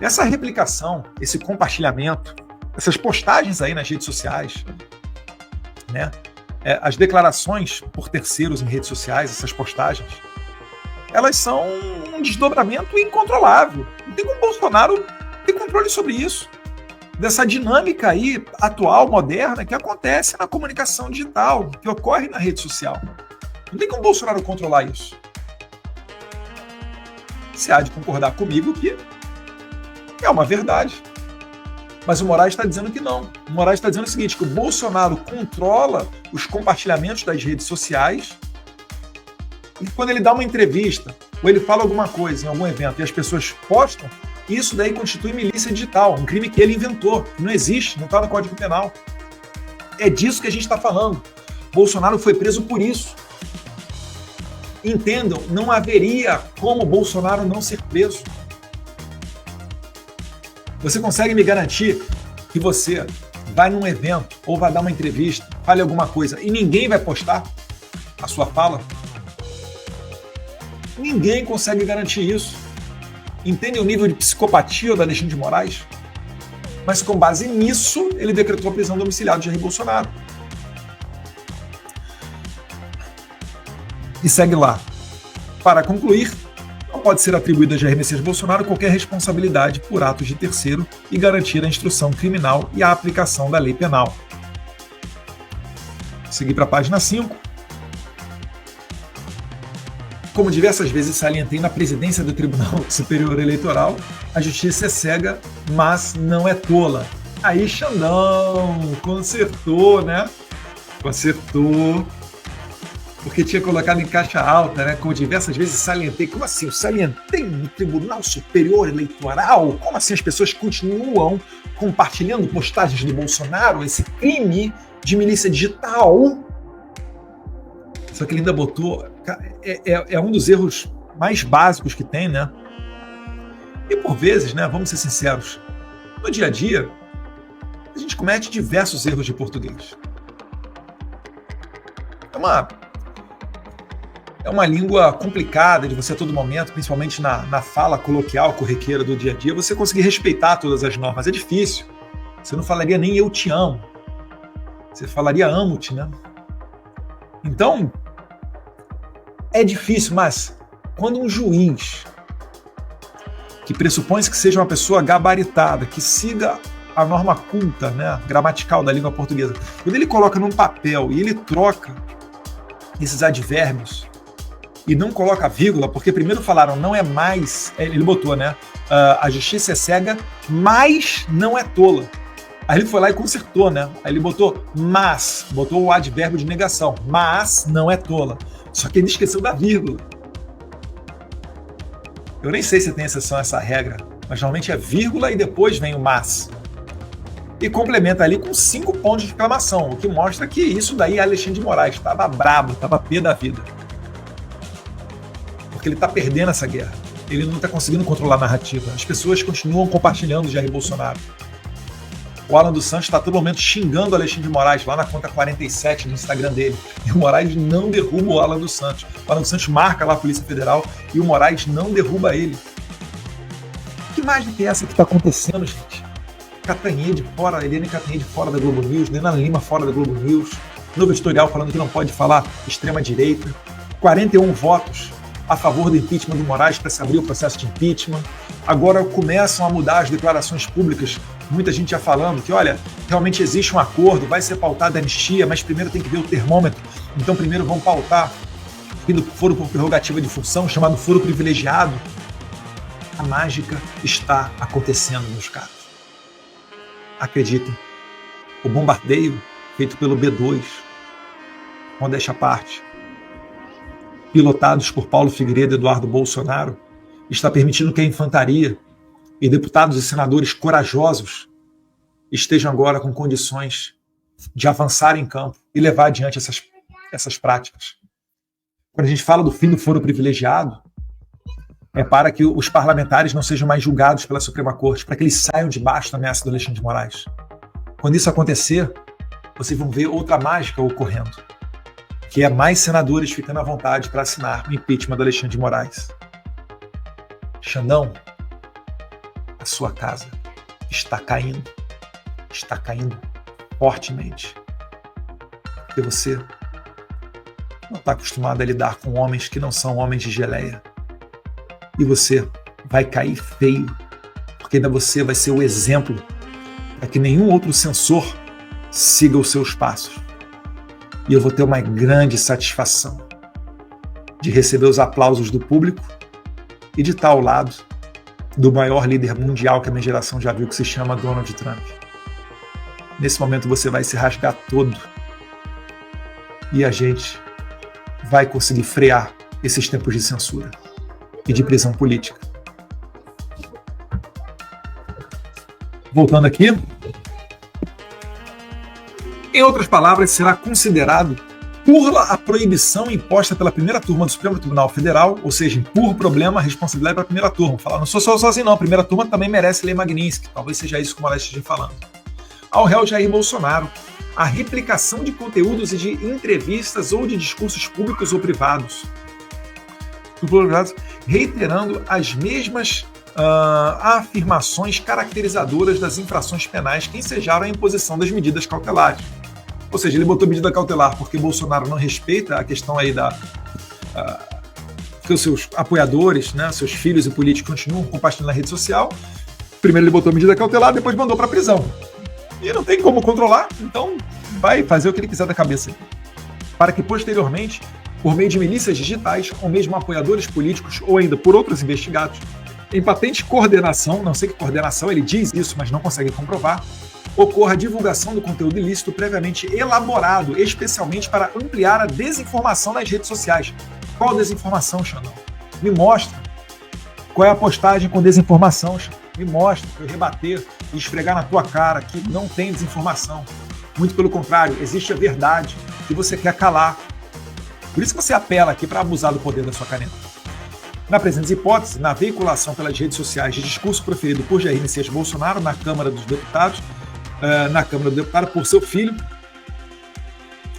essa replicação, esse compartilhamento, essas postagens aí nas redes sociais, né? As declarações por terceiros em redes sociais, essas postagens, elas são um desdobramento incontrolável. Não tem como o Bolsonaro ter controle sobre isso. Dessa dinâmica aí, atual, moderna, que acontece na comunicação digital, que ocorre na rede social. Não tem como o Bolsonaro controlar isso. Você há de concordar comigo que é uma verdade. Mas o Moraes está dizendo que não. O Moraes está dizendo o seguinte, que o Bolsonaro controla os compartilhamentos das redes sociais e quando ele dá uma entrevista ou ele fala alguma coisa em algum evento e as pessoas postam, isso daí constitui milícia digital, um crime que ele inventou, que não existe, não está no Código Penal. É disso que a gente está falando. Bolsonaro foi preso por isso. Entendam, não haveria como Bolsonaro não ser preso. Você consegue me garantir que você vai num evento ou vai dar uma entrevista, fale alguma coisa e ninguém vai postar a sua fala? Ninguém consegue garantir isso. Entendem o nível de psicopatia da Alexandre de Moraes? Mas com base nisso, ele decretou a prisão domiciliar de Jair Bolsonaro. E segue lá. Para concluir, não pode ser atribuída a Jair Messias Bolsonaro qualquer responsabilidade por atos de terceiro e garantir a instrução criminal e a aplicação da lei penal. Seguir para a página 5. Como diversas vezes salientei na presidência do Tribunal Superior Eleitoral, a justiça é cega, mas não é tola. Aí, Xandão, consertou, né? Consertou. Porque tinha colocado em caixa alta, né? Como diversas vezes salientei. Como assim? Eu salientei no Tribunal Superior Eleitoral? Como assim as pessoas continuam compartilhando postagens do Bolsonaro, esse crime de milícia digital? Só que ele ainda botou... É um dos erros mais básicos que tem, né? E por vezes, né? Vamos ser sinceros, no dia a dia, a gente comete diversos erros de português. É uma língua complicada de você a todo momento, principalmente na fala coloquial, corriqueira do dia a dia, você conseguir respeitar todas as normas. É difícil. Você não falaria nem eu te amo. Você falaria amo-te, né? Então, é difícil, mas quando um juiz, que pressupõe-se que seja uma pessoa gabaritada, que siga a norma culta, né, gramatical da língua portuguesa, quando ele coloca num papel e ele troca esses advérbios e não coloca vírgula, porque primeiro falaram não é mais, ele botou, né, a justiça é cega, mas não é tola. Aí ele foi lá e consertou, né? Aí ele botou mas, botou o advérbio de negação, mas não é tola. Só que ele esqueceu da vírgula. Eu nem sei se tem exceção a essa regra, mas normalmente é vírgula e depois vem o mas. E complementa ali com 5 pontos de exclamação, o que mostra que isso daí Alexandre de Moraes estava brabo, estava pé da vida. Porque ele está perdendo essa guerra. Ele não está conseguindo controlar a narrativa. As pessoas continuam compartilhando o Jair Bolsonaro. O Alan dos Santos está a todo momento xingando o Alexandre de Moraes lá na conta 47 do Instagram dele. E o Moraes não derruba o Alan dos Santos. O Alan dos Santos marca lá a Polícia Federal e o Moraes não derruba ele. Que mágica é essa que está acontecendo, gente? Catanhede fora, Eliane Catanhede fora da Globo News, Nena Lima fora da Globo News, novo editorial falando que não pode falar extrema-direita, 41 votos a favor do impeachment do Moraes para se abrir o processo de impeachment. Agora começam a mudar as declarações públicas, muita gente já falando que, olha, realmente existe um acordo, vai ser pautada a anistia, mas primeiro tem que ver o termômetro, então primeiro vão pautar o foro por prerrogativa de função, chamado foro privilegiado. A mágica está acontecendo, meus caros. Acreditem, o bombardeio feito pelo B2, modéstia à parte, pilotados por Paulo Figueiredo e Eduardo Bolsonaro, está permitindo que a infantaria e deputados e senadores corajosos estejam agora com condições de avançar em campo e levar adiante essas práticas. Quando a gente fala do fim do foro privilegiado, é para que os parlamentares não sejam mais julgados pela Suprema Corte, para que eles saiam debaixo da ameaça do Alexandre de Moraes. Quando isso acontecer, vocês vão ver outra mágica ocorrendo, que é mais senadores ficando à vontade para assinar o impeachment do Alexandre de Moraes. Xandão, a sua casa está caindo fortemente, porque você não está acostumado a lidar com homens que não são homens de geleia. E você vai cair feio, porque ainda você vai ser o exemplo para que nenhum outro censor siga os seus passos. E eu vou ter uma grande satisfação de receber os aplausos do público e de estar ao lado do maior líder mundial que a minha geração já viu, que se chama Donald Trump. Nesse momento você vai se rasgar todo e a gente vai conseguir frear esses tempos de censura e de prisão política. Voltando aqui. Em outras palavras, será considerado burla a proibição imposta pela primeira turma do Supremo Tribunal Federal, ou seja, empurra o problema, a responsabilidade para a primeira turma. Falar, não sou só sozinho não, a primeira turma também merece lei Magnitsky, talvez seja isso que o Moraes esteja falando. Ao réu Jair Bolsonaro, a replicação de conteúdos e de entrevistas ou de discursos públicos ou privados, reiterando as mesmas afirmações caracterizadoras das infrações penais que ensejaram a imposição das medidas cautelares. Ou seja, ele botou medida cautelar porque Bolsonaro não respeita a questão aí que os seus apoiadores, né, seus filhos e políticos continuam compartilhando na rede social. Primeiro ele botou medida cautelar, depois mandou para a prisão. E não tem como controlar, então vai fazer o que ele quiser da cabeça. para que posteriormente, por meio de milícias digitais, ou mesmo apoiadores políticos, ou ainda por outros investigados, em patente coordenação, não sei que coordenação, ele diz isso, mas não consegue comprovar, ocorra a divulgação do conteúdo ilícito previamente elaborado, especialmente para ampliar a desinformação nas redes sociais. Qual desinformação, Xandão? Me mostra. Qual é a postagem com desinformação, Xandão? Me mostra, para eu rebater e esfregar na tua cara que não tem desinformação. Muito pelo contrário, existe a verdade que você quer calar. Por isso que você apela aqui para abusar do poder da sua caneta. Na presente hipótese, na veiculação pelas redes sociais de discurso proferido por Jair Messias Bolsonaro na Câmara dos Deputados, por seu filho.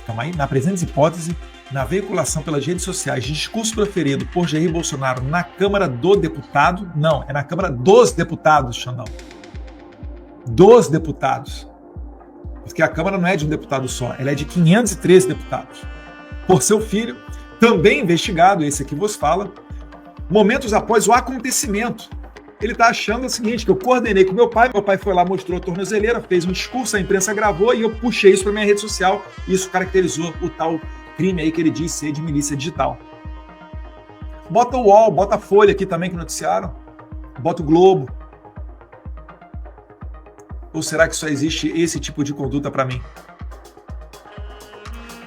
Calma aí. Na presente hipótese, na veiculação pelas redes sociais de discurso proferido por Jair Bolsonaro na Câmara do Deputado. Não, é na Câmara dos Deputados, Xandão. Dos deputados. Porque a Câmara não é de um deputado só, ela é de 513 deputados. Por seu filho, também investigado, esse aqui vos fala, momentos após o acontecimento. Ele está achando o seguinte, que eu coordenei com meu pai foi lá, mostrou a tornozeleira, fez um discurso, a imprensa gravou e eu puxei isso para minha rede social. E isso caracterizou o tal crime aí que ele diz ser de milícia digital. Bota o UOL, bota a Folha aqui também que noticiaram, bota o Globo. Ou será que só existe esse tipo de conduta para mim?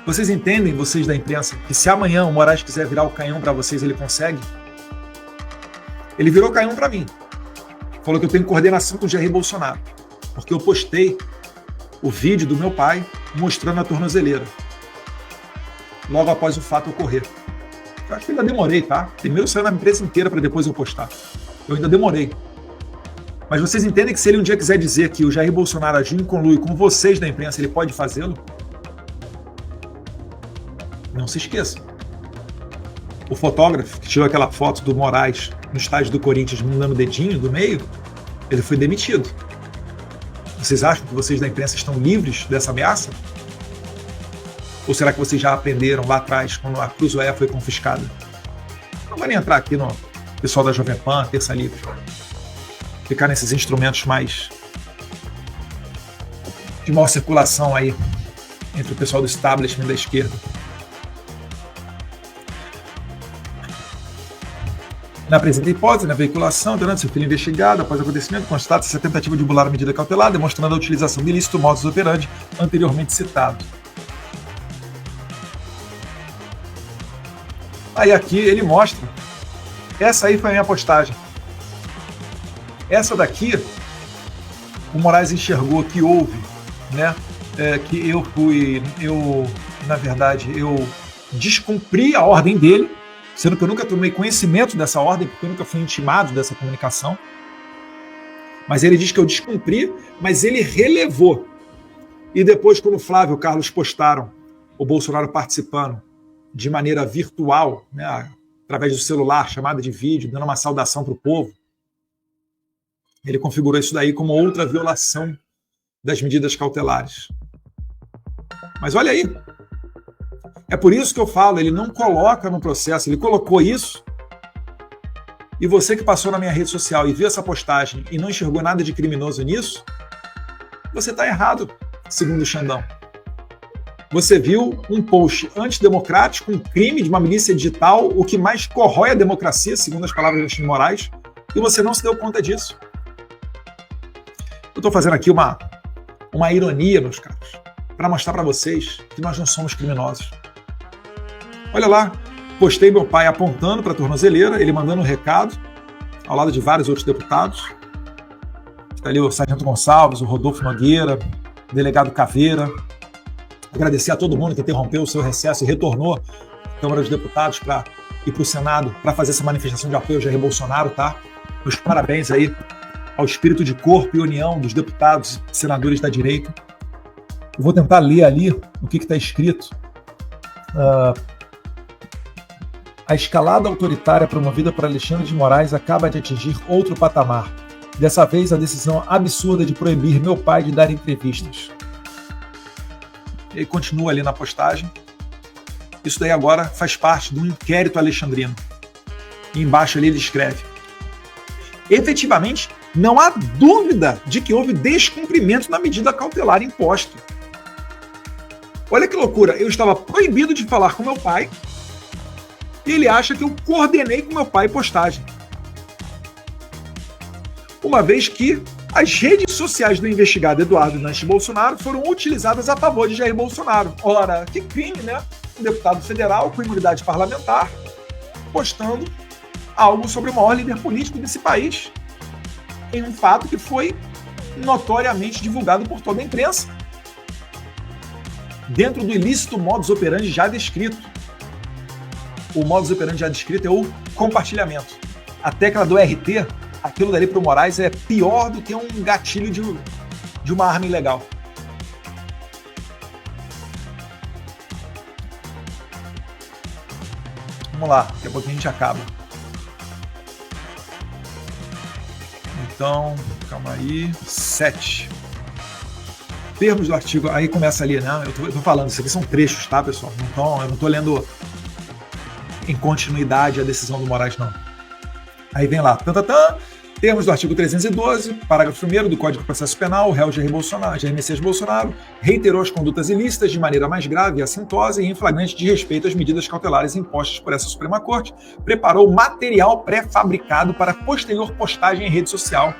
Vocês entendem, vocês da imprensa, que se amanhã o Moraes quiser virar o canhão para vocês, ele consegue? Ele virou canhão para mim. Falou que eu tenho coordenação com o Jair Bolsonaro, porque eu postei o vídeo do meu pai mostrando a tornozeleira, logo após o fato ocorrer. Eu acho que ainda demorei, tá? Primeiro saiu na imprensa inteira para depois eu postar. Eu ainda demorei. Mas vocês entendem que se ele um dia quiser dizer que o Jair Bolsonaro agiu em conluio com vocês da imprensa, ele pode fazê-lo? Não se esqueça. O fotógrafo que tirou aquela foto do Moraes no estádio do Corinthians mandando o dedinho do meio, ele foi demitido. Vocês acham que vocês da imprensa estão livres dessa ameaça? Ou será que vocês já aprenderam lá atrás, quando a Cruzoé foi confiscada? Não vou nem entrar aqui no pessoal da Jovem Pan, Terça Livre. Ficar nesses instrumentos mais de maior circulação aí entre o pessoal do establishment da esquerda. Na presente hipótese, na veiculação, durante seu filho investigado, após o acontecimento, constata-se a tentativa de bular a medida cautelar, demonstrando a utilização do ilícito modus operandi anteriormente citado. Aí aqui ele mostra, essa aí foi a minha postagem. Essa daqui, o Moraes enxergou que houve, né, que eu descumpri a ordem dele, sendo que eu nunca tomei conhecimento dessa ordem, porque eu nunca fui intimado dessa comunicação. Mas ele diz que eu descumpri, mas ele relevou. E depois, quando o Flávio e o Carlos postaram o Bolsonaro participando de maneira virtual, né, através do celular, chamada de vídeo, dando uma saudação para o povo, ele configurou isso daí como outra violação das medidas cautelares. Mas olha aí, é por isso que eu falo, ele não coloca no processo, ele colocou isso, e você que passou na minha rede social e viu essa postagem e não enxergou nada de criminoso nisso, você está errado, segundo o Xandão. Você viu um post antidemocrático, um crime de uma milícia digital, o que mais corrói a democracia, segundo as palavras de Alexandre de Moraes, e você não se deu conta disso. Eu estou fazendo aqui uma ironia, meus caros, para mostrar para vocês que nós não somos criminosos. Olha lá, postei meu pai apontando para a tornozeleira, ele mandando um recado, ao lado de vários outros deputados. Está ali o Sargento Gonçalves, o Rodolfo Nogueira, o delegado Caveira. Agradecer a todo mundo que interrompeu o seu recesso e retornou à Câmara dos Deputados para ir para o Senado para fazer essa manifestação de apoio ao Jair Bolsonaro, tá? Meus parabéns aí ao espírito de corpo e união dos deputados e senadores da direita. Eu vou tentar ler ali o que está escrito. A escalada autoritária promovida por Alexandre de Moraes acaba de atingir outro patamar. Dessa vez, a decisão absurda de proibir meu pai de dar entrevistas. Ele continua ali na postagem. Isso daí agora faz parte de um inquérito alexandrino. E embaixo ali ele escreve: efetivamente, não há dúvida de que houve descumprimento na medida cautelar imposta. Olha que loucura, eu estava proibido de falar com meu pai e ele acha que eu coordenei com meu pai postagem. Uma vez que as redes sociais do investigado Eduardo Nantes Bolsonaro foram utilizadas a favor de Jair Bolsonaro. Ora, que crime, né? Um deputado federal com imunidade parlamentar postando algo sobre o maior líder político desse país em um fato que foi notoriamente divulgado por toda a imprensa, dentro do ilícito modus operandi já descrito. O modus operandi já descrito é o compartilhamento. A tecla do RT, aquilo dali para o Moraes é pior do que um gatilho de uma arma ilegal. Vamos lá, daqui a pouquinho a gente acaba. Então, calma aí. 7. Termos do artigo. Aí começa ali, né? Eu tô falando, isso aqui são trechos, tá, pessoal? Então, eu não tô lendo em continuidade a decisão do Moraes, não. Aí vem lá. Termos do artigo 312, parágrafo 1º do Código de Processo Penal, o réu Jair Messias Bolsonaro reiterou as condutas ilícitas de maneira mais grave, assintosa e em flagrante desrespeito às medidas cautelares impostas por essa Suprema Corte, preparou material pré-fabricado para posterior postagem em rede social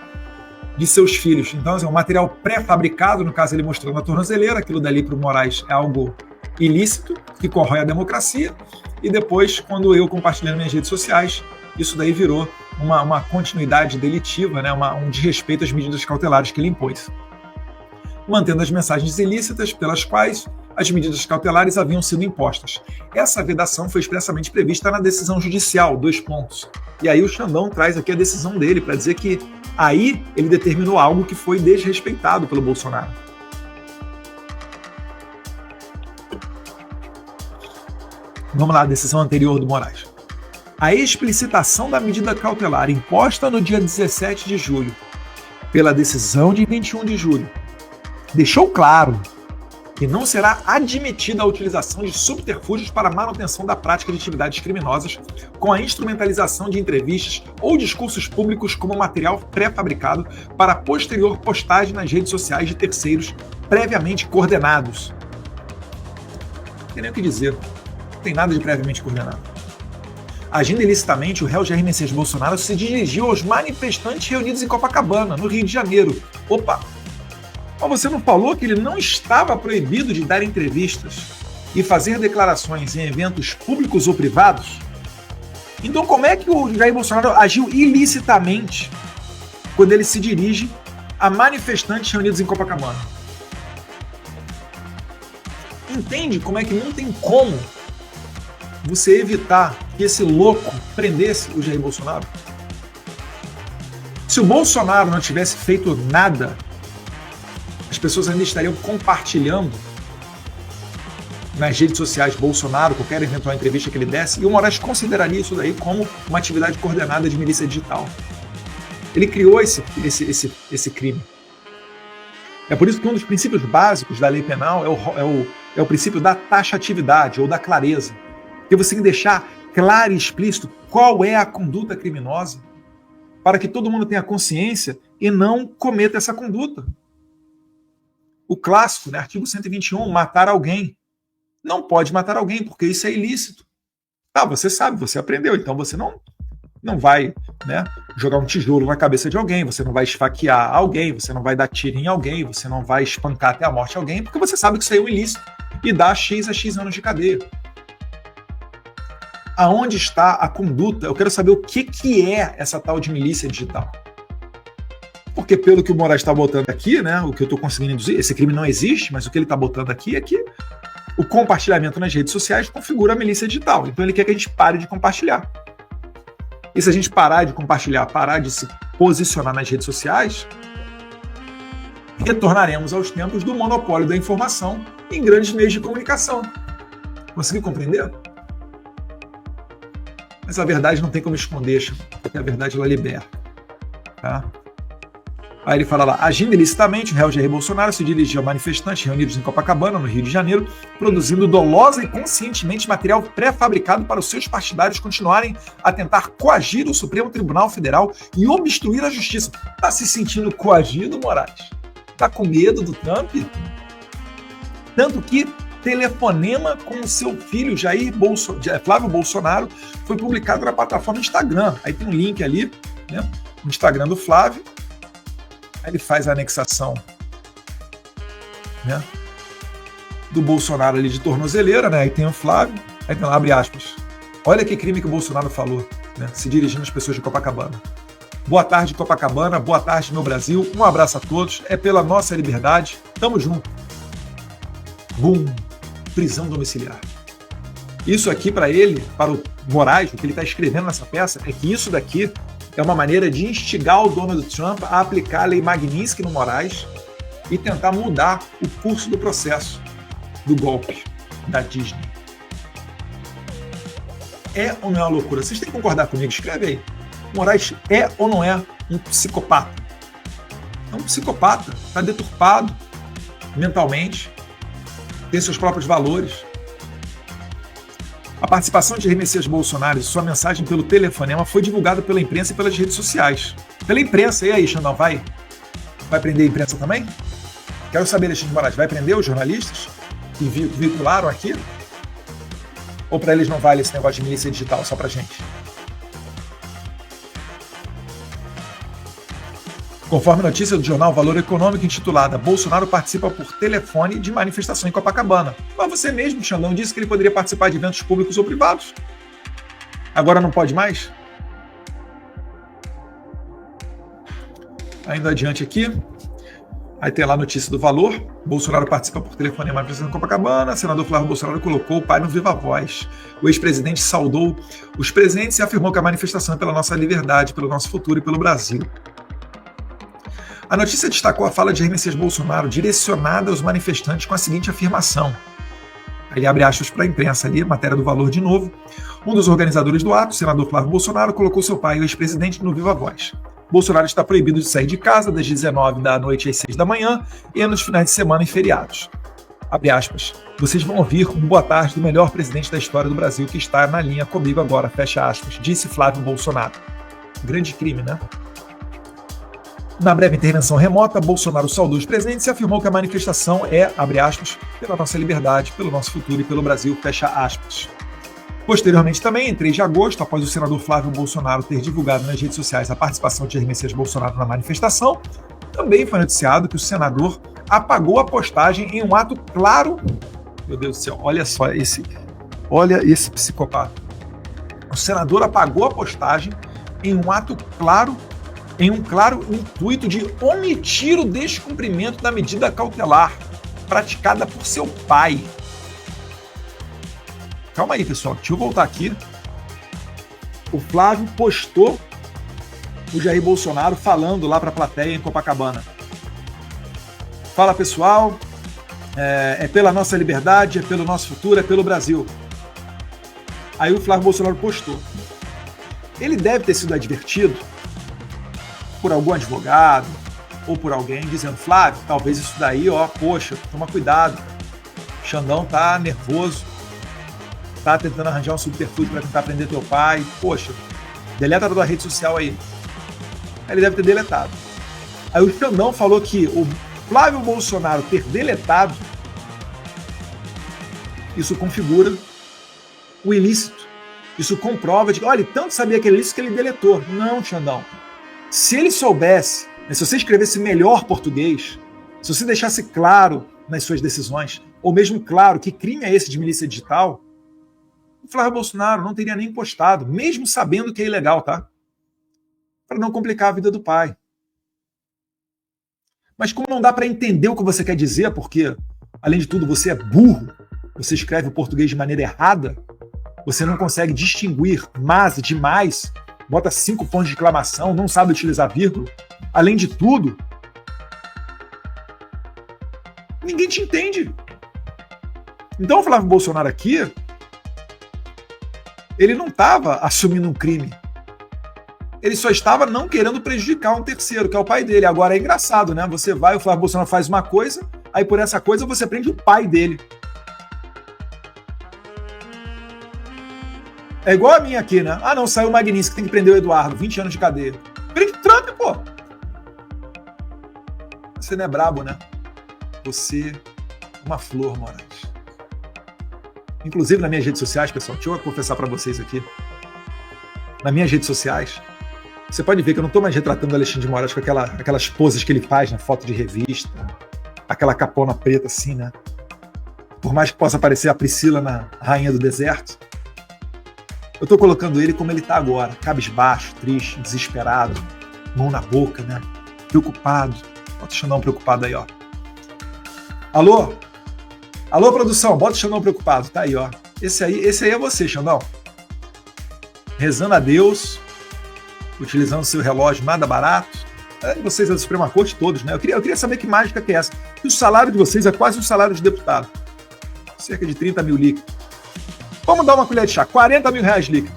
de seus filhos. Então, é um material pré-fabricado, no caso ele mostrando a tornozeleira, aquilo dali para o Moraes é algo ilícito, que corrói a democracia, e depois, quando eu compartilhei nas minhas redes sociais, isso daí virou uma continuidade delitiva, né? Um desrespeito às medidas cautelares que ele impôs. Mantendo as mensagens ilícitas pelas quais as medidas cautelares haviam sido impostas. Essa vedação foi expressamente prevista na decisão judicial, 2 pontos. E aí o Xandão traz aqui a decisão dele para dizer que aí ele determinou algo que foi desrespeitado pelo Bolsonaro. Vamos lá, a decisão anterior do Moraes. A explicitação da medida cautelar imposta no dia 17 de julho, pela decisão de 21 de julho, deixou claro que não será admitida a utilização de subterfúgios para a manutenção da prática de atividades criminosas com a instrumentalização de entrevistas ou discursos públicos como material pré-fabricado para posterior postagem nas redes sociais de terceiros previamente coordenados. Não tem nem o que dizer. Não tem nada de previamente coordenado. Agindo ilicitamente, o réu Jair Messias Bolsonaro se dirigiu aos manifestantes reunidos em Copacabana, no Rio de Janeiro. Opa! Mas você não falou que ele não estava proibido de dar entrevistas e fazer declarações em eventos públicos ou privados? Então como é que o Jair Bolsonaro agiu ilicitamente quando ele se dirige a manifestantes reunidos em Copacabana? Entende como é que não tem como você evitar que esse louco prendesse o Jair Bolsonaro? Se o Bolsonaro não tivesse feito nada, as pessoas ainda estariam compartilhando nas redes sociais Bolsonaro, qualquer eventual entrevista que ele desse, e o Moraes consideraria isso daí como uma atividade coordenada de milícia digital. Ele criou esse crime. É por isso que um dos princípios básicos da lei penal é o princípio da taxatividade ou da clareza. Porque você tem que deixar claro e explícito qual é a conduta criminosa para que todo mundo tenha consciência e não cometa essa conduta. O clássico, né, artigo 121, matar alguém. Não pode matar alguém, porque isso é ilícito. Ah, você sabe, você aprendeu, então você não vai, né, jogar um tijolo na cabeça de alguém, você não vai esfaquear alguém, você não vai dar tiro em alguém, você não vai espancar até a morte alguém, porque você sabe que isso aí é um ilícito e dá X a X anos de cadeia. Aonde está a conduta? Eu quero saber o que é essa tal de milícia digital. Porque pelo que o Moraes está botando aqui, né, o que eu estou conseguindo induzir, esse crime não existe, mas o que ele está botando aqui é que o compartilhamento nas redes sociais configura a milícia digital. Então ele quer que a gente pare de compartilhar. E se a gente parar de compartilhar, parar de se posicionar nas redes sociais, retornaremos aos tempos do monopólio da informação em grandes meios de comunicação. Conseguiu compreender? Mas a verdade não tem como esconder, porque a verdade ela liberta. Tá? Aí ele fala lá, agindo ilicitamente, o réu Jair Bolsonaro se dirigiu a manifestantes reunidos em Copacabana, no Rio de Janeiro, produzindo dolosa e conscientemente material pré-fabricado para os seus partidários continuarem a tentar coagir o Supremo Tribunal Federal e obstruir a justiça. Tá se sentindo coagido, Moraes? Tá com medo do Trump? Tanto que telefonema com o seu filho, Flávio Bolsonaro, foi publicado na plataforma Instagram. Aí tem um link ali, né, no Instagram do Flávio. Aí ele faz a anexação, né, do Bolsonaro ali de tornozeleira, né? Aí tem o Flávio, aí tem lá, abre aspas. Olha que crime que o Bolsonaro falou, né, se dirigindo às pessoas de Copacabana. Boa tarde, Copacabana. Boa tarde, meu Brasil. Um abraço a todos. É pela nossa liberdade. Tamo junto. Bum. Prisão domiciliar. Isso aqui para ele, para o Moraes, o que ele está escrevendo nessa peça, é que isso daqui é uma maneira de instigar o Donald Trump a aplicar a lei Magnitsky no Moraes e tentar mudar o curso do processo do golpe da Disney. É ou não é uma loucura? Vocês têm que concordar comigo, escreve aí. Moraes é ou não é um psicopata? É um psicopata, está deturpado mentalmente, tem seus próprios valores. A participação de Jair Messias Bolsonaro e sua mensagem pelo telefonema foi divulgada pela imprensa e pelas redes sociais. Pela imprensa, e aí, Xandão, vai prender a imprensa também? Quero saber, Alexandre de Moraes, vai prender os jornalistas que veicularam aqui? Ou para eles não vale esse negócio de milícia digital, só pra gente? Conforme notícia do jornal Valor Econômico intitulada Bolsonaro participa por telefone de manifestação em Copacabana. Mas você mesmo, Xandão, disse que ele poderia participar de eventos públicos ou privados. Agora não pode mais? Ainda adiante aqui. Aí tem lá a notícia do Valor. Bolsonaro participa por telefone de manifestação em Copacabana. Senador Flávio Bolsonaro colocou o pai no Viva Voz. O ex-presidente saudou os presentes e afirmou que a manifestação é pela nossa liberdade, pelo nosso futuro e pelo Brasil. A notícia destacou a fala de Jair Messias Bolsonaro direcionada aos manifestantes com a seguinte afirmação. Aí abre aspas para a imprensa ali, matéria do Valor de novo. Um dos organizadores do ato, o senador Flávio Bolsonaro, colocou seu pai, o ex-presidente, no Viva Voz. Bolsonaro está proibido de sair de casa das 19 da noite às 6 da manhã e nos finais de semana e feriados. Abre aspas. Vocês vão ouvir um boa tarde do melhor presidente da história do Brasil que está na linha comigo agora, fecha aspas, disse Flávio Bolsonaro. Grande crime, né? Na breve intervenção remota, Bolsonaro saudou os presentes e afirmou que a manifestação é, abre aspas, pela nossa liberdade, pelo nosso futuro e pelo Brasil, fecha aspas. Posteriormente também, em 3 de agosto, após o senador Flávio Bolsonaro ter divulgado nas redes sociais a participação de Jair Messias Bolsonaro na manifestação, também foi noticiado que o senador apagou a postagem em um ato claro... Meu Deus do céu, olha esse psicopata. O senador apagou a postagem em um ato claro, em um claro intuito de omitir o descumprimento da medida cautelar praticada por seu pai. Calma aí, pessoal, deixa eu voltar aqui. O Flávio postou o Jair Bolsonaro falando lá para a plateia em Copacabana. Fala, pessoal, é pela nossa liberdade, é pelo nosso futuro, é pelo Brasil. Aí o Flávio Bolsonaro postou. Ele deve ter sido advertido por algum advogado ou por alguém dizendo, Flávio, talvez isso daí, poxa, toma cuidado. O Xandão tá nervoso, tá tentando arranjar um subterfúgio para tentar prender teu pai. Poxa, deleta da rede social aí. Aí ele deve ter deletado. Aí o Xandão falou que o Flávio Bolsonaro ter deletado, isso configura o ilícito. Isso comprova de que, olha, ele tanto sabia que era ilícito que ele deletou. Não, Xandão. Se ele soubesse, se você escrevesse melhor português, se você deixasse claro nas suas decisões, ou mesmo claro que crime é esse de milícia digital, o Flávio Bolsonaro não teria nem postado, mesmo sabendo que é ilegal, tá? Para não complicar a vida do pai. Mas como não dá para entender o que você quer dizer, porque, além de tudo, você é burro, você escreve o português de maneira errada, você não consegue distinguir mas de mais, bota 5 pontos de exclamação, não sabe utilizar vírgula. Além de tudo, ninguém te entende. Então o Flávio Bolsonaro aqui, ele não estava assumindo um crime. Ele só estava não querendo prejudicar um terceiro, que é o pai dele. Agora é engraçado, né? Você vai, o Flávio Bolsonaro faz uma coisa, aí por essa coisa você prende o pai dele. É igual a minha aqui, né? Ah, não, saiu o Magnitsky, tem que prender o Eduardo, 20 anos de cadeia. Prende Trump, pô! Você não é brabo, né? Você é uma flor, Moraes. inclusive nas minhas redes sociais, pessoal, deixa eu confessar para vocês aqui, nas minhas redes sociais, você pode ver que eu não estou mais retratando o Alexandre de Moraes com aquelas poses que ele faz na foto de revista, aquela capona preta assim, né? Por mais que possa parecer a Priscila na Rainha do Deserto, eu estou colocando ele como ele está agora, cabisbaixo, triste, desesperado, mão na boca, né? Preocupado. Bota o Xandão preocupado aí, ó. Alô? Alô, produção, bota o Xandão preocupado. Tá aí, ó. Esse aí é você, Xandão. Rezando a Deus, utilizando seu relógio nada barato. Vocês da Suprema Corte todos, né? Eu queria saber que mágica que é essa. E o salário de vocês é quase um salário de deputado. Cerca de 30 mil líquidos. Vamos dar uma colher de chá, 40 mil reais líquido.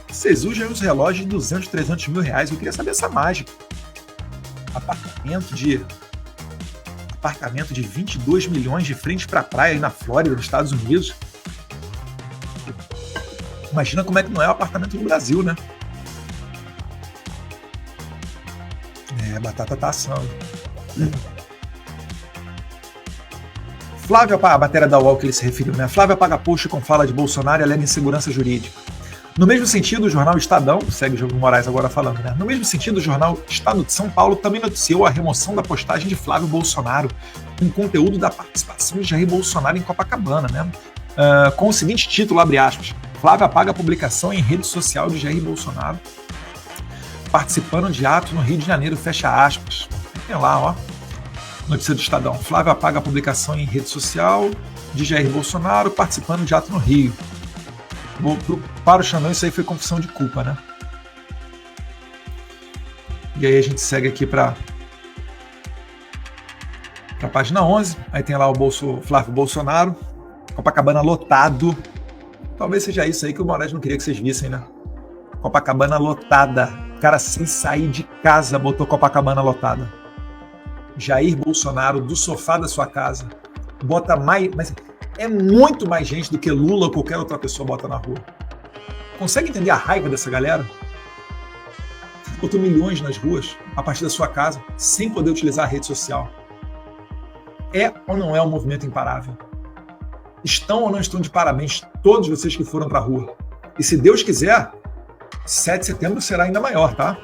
Vocês usam os relógios de 200, 300 mil reais. Eu queria saber essa mágica. Apartamento de 22 milhões de frente para a praia aí na Flórida, nos Estados Unidos. Imagina como é que não é o apartamento no Brasil, né? A batata tá assando. Flávio, a matéria da UOL que ele se referiu, né? Flávio apaga post com fala de Bolsonaro e alega insegurança jurídica. No mesmo sentido, o jornal Estadão, segue o João Moraes agora falando, né? No mesmo sentido, o jornal Estado de São Paulo também noticiou a remoção da postagem de Flávio Bolsonaro com conteúdo da participação de Jair Bolsonaro em Copacabana, né? Com o seguinte título, abre aspas, Flávio apaga a publicação em rede social de Jair Bolsonaro participando de ato no Rio de Janeiro, fecha aspas. Tem lá, ó, notícia do Estadão. Flávio apaga a publicação em rede social de Jair Bolsonaro participando de ato no Rio. Para o Xandão, isso aí foi confissão de culpa, né? E aí a gente segue aqui para a página 11. Aí tem lá o Flávio Bolsonaro, Copacabana lotado. Talvez seja isso aí que o Moraes não queria que vocês vissem, né? Copacabana lotada. O cara, sem sair de casa, botou Copacabana lotada. Jair Bolsonaro, do sofá da sua casa, bota mais... Mas é muito mais gente do que Lula ou qualquer outra pessoa bota na rua. Consegue entender a raiva dessa galera? Botou milhões nas ruas, a partir da sua casa, sem poder utilizar a rede social. É ou não é um movimento imparável? Estão ou não estão de parabéns todos vocês que foram para a rua? E se Deus quiser, 7 de setembro será ainda maior, tá?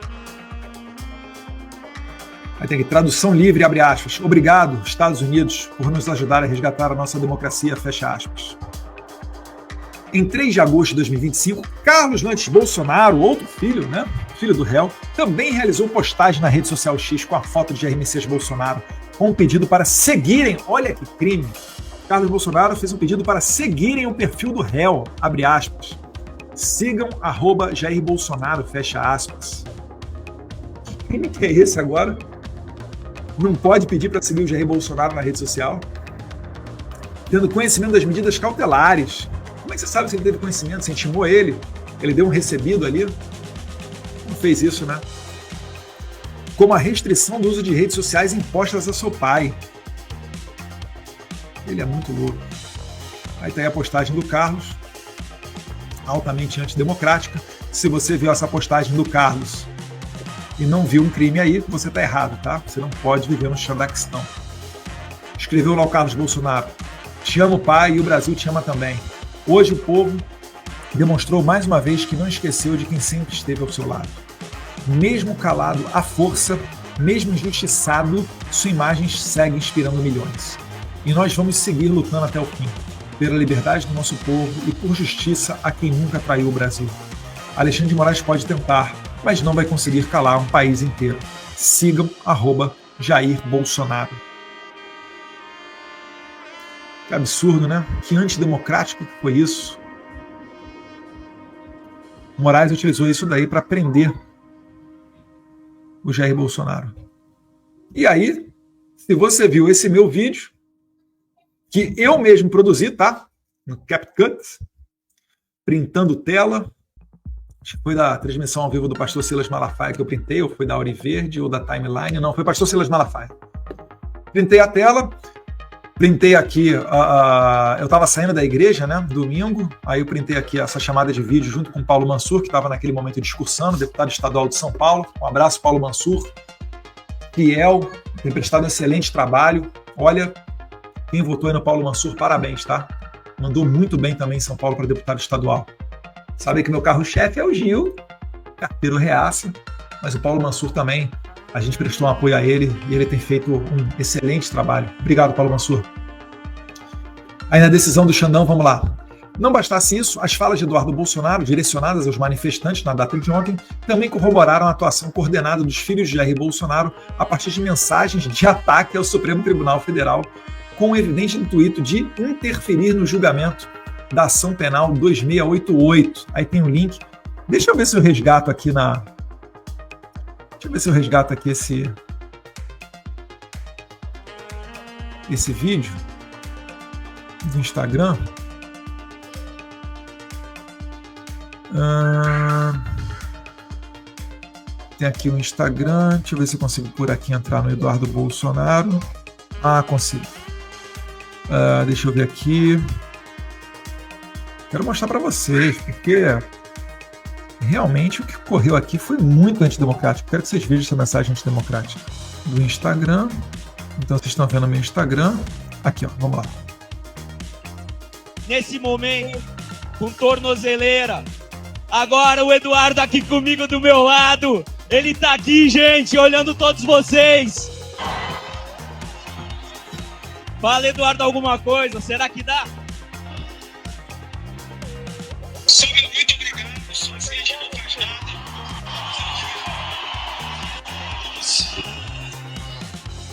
Aí tem aqui, tradução livre, abre aspas. Obrigado, Estados Unidos, por nos ajudar a resgatar a nossa democracia, fecha aspas. Em 3 de agosto de 2025, Carlos Lantes Bolsonaro, outro filho, né? Filho do réu, também realizou postagem na rede social X com a foto de Jair Messias Bolsonaro, com um pedido para seguirem, olha que crime. Carlos Bolsonaro fez um pedido para seguirem o perfil do réu, abre aspas. Sigam @Jair Bolsonaro, fecha aspas. Que crime que é esse agora? Não pode pedir para seguir o Jair Bolsonaro na rede social? Tendo conhecimento das medidas cautelares. Como é que você sabe se ele teve conhecimento? Você intimou ele? Ele deu um recebido ali? Não fez isso, né? Como a restrição do uso de redes sociais impostas a seu pai. Ele é muito louco. Aí tá aí a postagem do Carlos, altamente antidemocrática. Se você viu essa postagem do Carlos e não viu um crime aí, você está errado, tá? Você não pode viver no Xandaquistão. Escreveu lá o Carlos Bolsonaro. Te amo, pai, e o Brasil te ama também. Hoje o povo demonstrou mais uma vez que não esqueceu de quem sempre esteve ao seu lado. Mesmo calado à força, mesmo injustiçado, sua imagem segue inspirando milhões. E nós vamos seguir lutando até o fim, pela liberdade do nosso povo e por justiça a quem nunca traiu o Brasil. Alexandre de Moraes pode tentar, mas não vai conseguir calar um país inteiro. Sigam @Jair Bolsonaro. Que absurdo, né? Que antidemocrático que foi isso. Moraes utilizou isso daí para prender o Jair Bolsonaro. E aí, se você viu esse meu vídeo, que eu mesmo produzi, tá? No CapCut, printando tela. Acho que foi da transmissão ao vivo do Pastor Silas Malafaia que eu printei, ou foi da Auriverde, ou da Timeline. Não, foi Pastor Silas Malafaia. Printei a tela, printei aqui, eu estava saindo da igreja, né, domingo, aí eu printei aqui essa chamada de vídeo junto com o Paulo Mansur, que estava naquele momento discursando, deputado estadual de São Paulo. Um abraço, Paulo Mansur. Fiel, tem prestado um excelente trabalho. Olha, quem votou aí no Paulo Mansur, parabéns, tá? mandou muito bem também em São Paulo para deputado estadual. Sabe que meu carro-chefe é o Gil, carteiro reaça, mas o Paulo Mansur também, a gente prestou um apoio a ele e ele tem feito um excelente trabalho. Obrigado, Paulo Mansur. Aí na decisão do Xandão, vamos lá. Não bastasse isso, as falas de Eduardo Bolsonaro, direcionadas aos manifestantes na data de ontem, também corroboraram a atuação coordenada dos filhos de Jair Bolsonaro a partir de mensagens de ataque ao Supremo Tribunal Federal, com o evidente intuito de interferir no julgamento da ação penal 2688. Aí tem o link. Deixa eu ver se eu resgato aqui esse vídeo do Instagram. Tem aqui o Instagram. Deixa eu ver se eu consigo por aqui entrar no Eduardo Bolsonaro. Consigo. Deixa eu ver aqui. Quero mostrar para vocês, porque realmente o que ocorreu aqui foi muito antidemocrático. Quero que vocês vejam essa mensagem antidemocrática do Instagram. Então vocês estão vendo o meu Instagram. Aqui, ó, vamos lá. Nesse momento, com tornozeleira. Agora o Eduardo aqui comigo do meu lado. Ele tá aqui, gente, olhando todos vocês. Fala, Eduardo, alguma coisa? Será que dá? Silvio, muito obrigado. Sozinho não faz nada.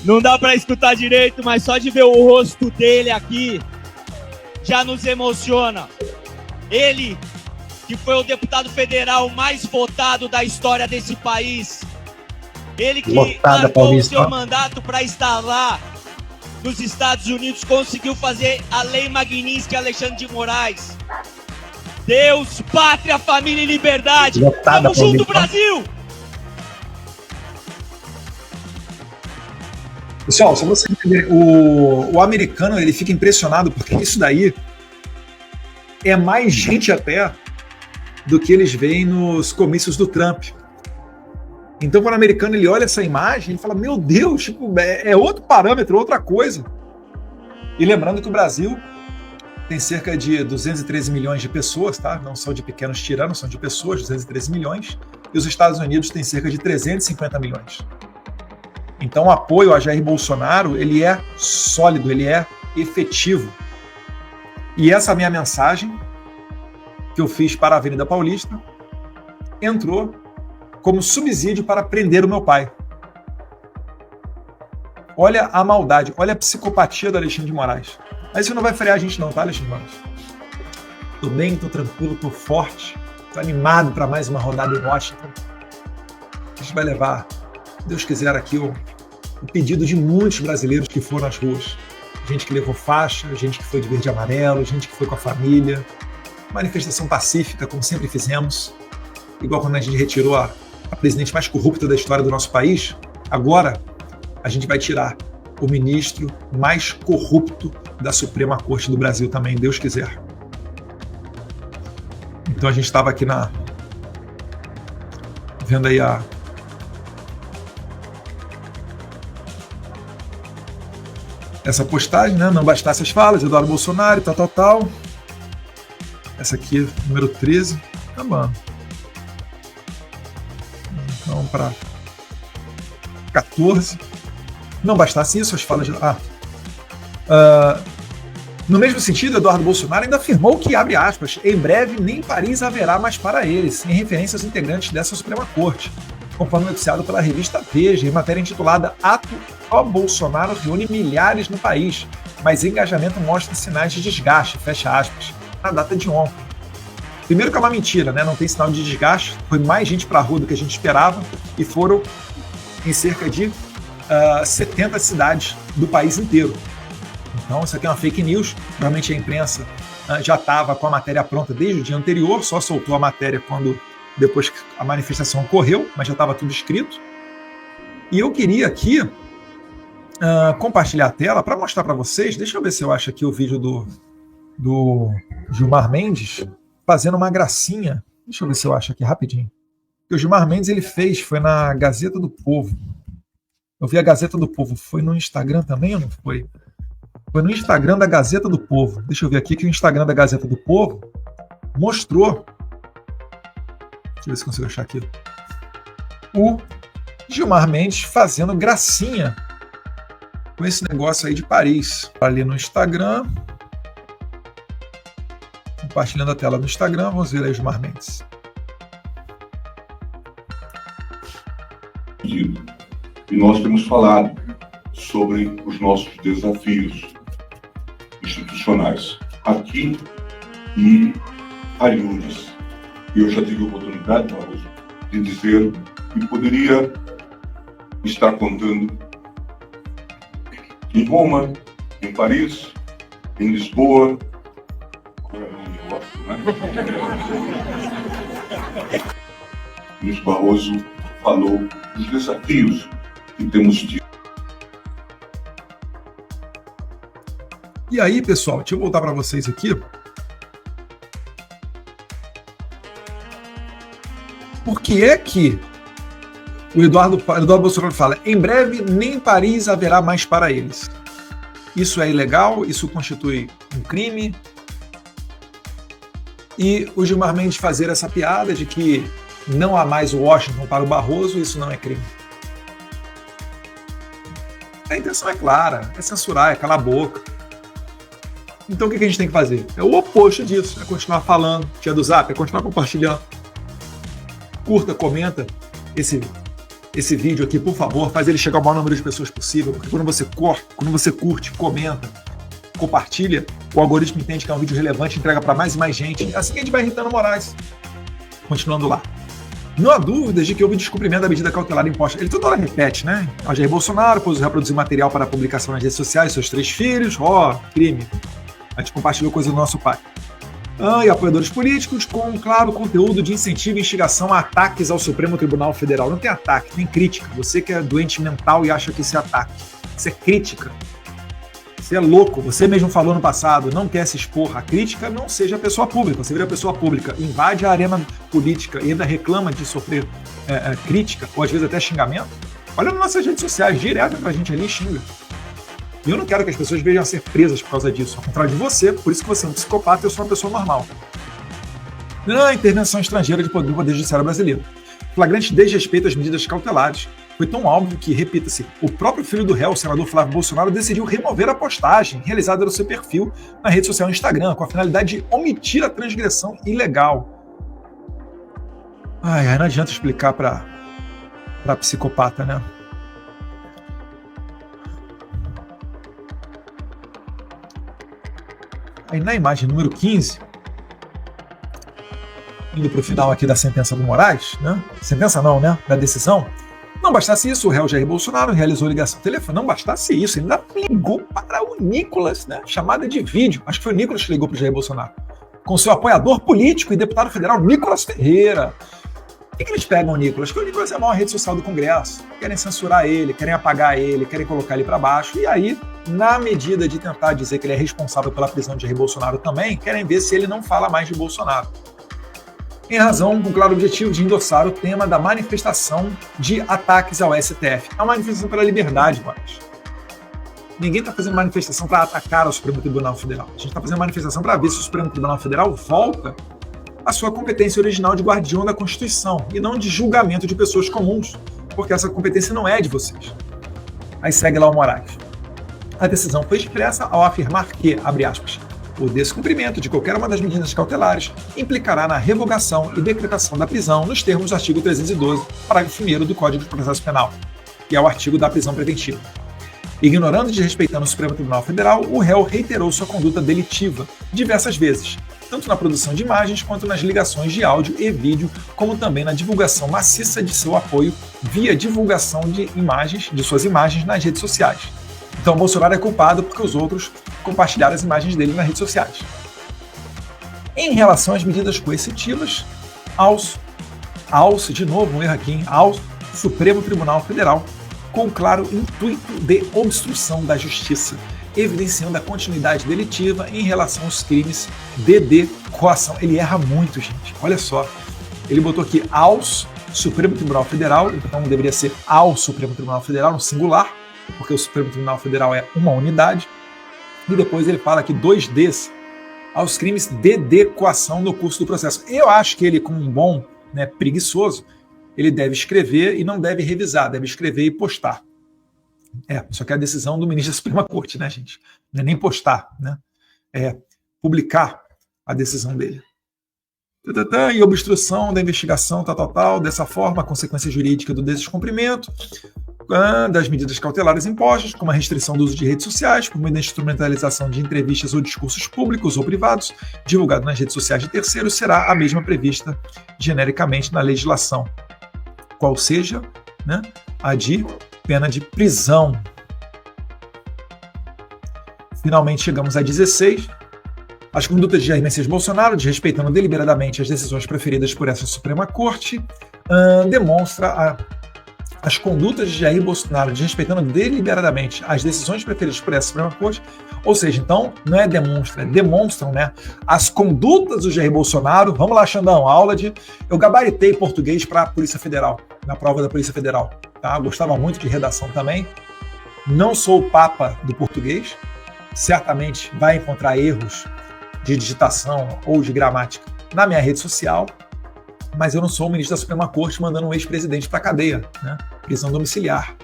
Não dá pra escutar direito, mas só de ver o rosto dele aqui já nos emociona. Ele, que foi o deputado federal mais votado da história desse país. Ele que largou o seu mandato para estar lá nos Estados Unidos, conseguiu fazer a Lei Magnitsky Alexandre de Moraes. Deus, pátria, família e liberdade. Tamo junto, Brasil! Pessoal, só você entender, o americano ele fica impressionado porque isso daí é mais gente até do que eles veem nos comícios do Trump. Então, quando o americano ele olha essa imagem, ele fala, meu Deus, tipo, é outro parâmetro, outra coisa. E lembrando que o Brasil tem cerca de 213 milhões de pessoas, tá? Não são de pequenos tiranos, são de pessoas, 213 milhões. E os Estados Unidos têm cerca de 350 milhões. Então, o apoio a Jair Bolsonaro, ele é sólido, ele é efetivo. E essa minha mensagem, que eu fiz para a Avenida Paulista, entrou como subsídio para prender o meu pai. Olha a maldade, olha a psicopatia do Alexandre de Moraes. Mas isso não vai frear a gente não, tá, Alexandre de Moraes? Tô bem, tô tranquilo, tô forte, tô animado para mais uma rodada em Washington. A gente vai levar, se Deus quiser, aqui o pedido de muitos brasileiros que foram às ruas. Gente que levou faixa, gente que foi de verde e amarelo, gente que foi com a família. Manifestação pacífica, como sempre fizemos. Igual quando a gente retirou a presidente mais corrupta da história do nosso país, agora a gente vai tirar o ministro mais corrupto da Suprema Corte do Brasil também, Deus quiser. Então a gente estava aqui vendo aí essa postagem, né? Não bastasse as falas, Eduardo Bolsonaro, tal. Essa aqui, número 13. Tá bom. Vamos para 14. Não bastasse isso, as falas de... no mesmo sentido, Eduardo Bolsonaro ainda afirmou que, abre aspas, em breve nem Paris haverá mais para eles, em referência aos integrantes dessa Suprema Corte, conforme noticiado pela revista Veja, em matéria intitulada Ato pró-Bolsonaro reúne milhares no país, mas engajamento mostra sinais de desgaste, fecha aspas, na data de ontem. Primeiro que é uma mentira, né? Não tem sinal de desgaste, foi mais gente para a rua do que a gente esperava e foram em cerca de 70 cidades do país inteiro. Então isso aqui é uma fake news, provavelmente a imprensa já estava com a matéria pronta desde o dia anterior, só soltou a matéria depois que a manifestação ocorreu, mas já estava tudo escrito. E eu queria aqui compartilhar a tela para mostrar para vocês, deixa eu ver se eu acho aqui o vídeo do Gilmar Mendes fazendo uma gracinha. Deixa eu ver se eu acho aqui rapidinho. O Gilmar Mendes ele foi na Gazeta do Povo. Eu vi a Gazeta do Povo, foi no Instagram também ou não foi? Foi no Instagram da Gazeta do Povo. Deixa eu ver aqui que o Instagram da Gazeta do Povo mostrou. Deixa eu ver se consigo achar aqui. O Gilmar Mendes fazendo gracinha com esse negócio aí de Paris. Ali no Instagram. Compartilhando a tela do Instagram. Vamos ver aí o Gilmar Mendes. E nós temos falado sobre os nossos desafios institucionais aqui e Ariudes. E eu já tive a oportunidade, Maurício, de dizer que poderia estar contando em Roma, em Paris, em Lisboa, Luiz Barroso falou dos desafios que temos tido. E aí, pessoal, deixa eu voltar para vocês aqui. Por que é que o Eduardo Bolsonaro fala: em breve nem em Paris haverá mais para eles? Isso é ilegal? Isso constitui um crime? E o Gilmar Mendes fazer essa piada de que não há mais o Washington para o Barroso, isso não é crime. A intenção é clara, é censurar, é calar a boca. Então o que a gente tem que fazer? É o oposto disso, é continuar falando. Tia do Zap, é continuar compartilhando. Curta, comenta esse vídeo aqui, por favor, faz ele chegar ao maior número de pessoas possível, porque quando você curte, comenta, compartilha, o algoritmo entende que é um vídeo relevante, entrega para mais e mais gente. É assim que a gente vai irritando Moraes. Continuando lá. Não há dúvidas de que houve descumprimento da medida cautelar imposta. Ele toda hora repete, né? O Jair Bolsonaro pôs reproduzir material para publicação nas redes sociais, seus 3 filhos, crime. A gente compartilhou coisa do nosso pai. E apoiadores políticos com um claro conteúdo de incentivo e instigação a ataques ao Supremo Tribunal Federal. Não tem ataque, tem crítica. Você que é doente mental e acha que isso é ataque. Isso é crítica. Você é louco. Você mesmo falou no passado, não quer se expor à crítica, não seja pessoa pública. Você vira pessoa pública, invade a arena política e ainda reclama de sofrer crítica, ou às vezes até xingamento. Olha nas nossas redes sociais, direto pra gente ali xinga. E eu não quero que as pessoas vejam a ser presas por causa disso. Ao contrário de você, por isso que você é um psicopata e eu sou uma pessoa normal. Não, intervenção estrangeira do Poder Judiciário brasileiro. Flagrante desrespeito às medidas cautelares. Foi tão óbvio que, repita-se, o próprio filho do réu, o senador Flávio Bolsonaro, decidiu remover a postagem realizada no seu perfil na rede social Instagram, com a finalidade de omitir a transgressão ilegal. Aí não adianta explicar pra psicopata, né? Aí na imagem número 15, indo para o final aqui da sentença do Moraes, né? Sentença não, né? Da decisão. Não bastasse isso, o réu Jair Bolsonaro realizou ligação telefônica. Não bastasse isso, ele ainda ligou para o Nicolas, né? Chamada de vídeo. Acho que foi o Nicolas que ligou para o Jair Bolsonaro. Com seu apoiador político e deputado federal, Nicolas Ferreira. Por que eles pegam o Nicolas? Porque o Nicolas é a maior rede social do Congresso. Querem censurar ele, querem apagar ele, querem colocar ele para baixo. E aí, na medida de tentar dizer que ele é responsável pela prisão de Jair Bolsonaro também, querem ver se ele não fala mais de Bolsonaro. Em razão, com claro objetivo de endossar o tema da manifestação de ataques ao STF. É uma manifestação pela liberdade, Boris. Ninguém está fazendo manifestação para atacar o Supremo Tribunal Federal. A gente está fazendo manifestação para ver se o Supremo Tribunal Federal volta à sua competência original de guardião da Constituição e não de julgamento de pessoas comuns, porque essa competência não é de vocês. Aí segue lá o Moraes. A decisão foi expressa ao afirmar que, abre aspas, o descumprimento de qualquer uma das medidas cautelares implicará na revogação e decretação da prisão nos termos do artigo 312, parágrafo 1º do Código de Processo Penal, que é o artigo da prisão preventiva. Ignorando e desrespeitando o Supremo Tribunal Federal, o réu reiterou sua conduta delitiva diversas vezes, tanto na produção de imagens quanto nas ligações de áudio e vídeo, como também na divulgação maciça de seu apoio via divulgação de imagens, de suas imagens nas redes sociais. Então Bolsonaro é culpado porque os outros compartilharam as imagens dele nas redes sociais. Em relação às medidas coercitivas, ao Supremo Tribunal Federal, com claro intuito de obstrução da justiça, evidenciando a continuidade delitiva em relação aos crimes de coação. Ele erra muito, gente. Olha só. Ele botou aqui aos Supremo Tribunal Federal, então deveria ser ao Supremo Tribunal Federal, no singular, porque o Supremo Tribunal Federal é uma unidade. E depois ele fala que 2 Ds aos crimes de coação no curso do processo. Eu acho que ele, como um bom, né, preguiçoso, ele deve escrever e não deve revisar, deve escrever e postar. Só que é a decisão do ministro da Suprema Corte, né, gente? Não é nem postar, né? É publicar a decisão dele. E obstrução da investigação, tal. Dessa forma, a consequência jurídica do descumprimento das medidas cautelares impostas, como a restrição do uso de redes sociais, por meio da instrumentalização de entrevistas ou discursos públicos ou privados, divulgados nas redes sociais de terceiros, será a mesma prevista genericamente na legislação, qual seja, né, a de pena de prisão. Finalmente chegamos a 16. As condutas de Jair Messias Bolsonaro, desrespeitando deliberadamente as decisões preferidas por essa Suprema Corte, demonstra as condutas de Jair Bolsonaro, desrespeitando deliberadamente as decisões preferidas por essa Suprema Corte, ou seja, então, não é demonstra, demonstram, né, as condutas do Jair Bolsonaro. Vamos lá, Xandão, aula de... Eu gabaritei português para a Polícia Federal, na prova da Polícia Federal, tá? Gostava muito de redação também. Não sou o papa do português, certamente vai encontrar erros de digitação ou de gramática na minha rede social, mas eu não sou o ministro da Suprema Corte mandando um ex-presidente para a cadeia, né? Prisão domiciliar.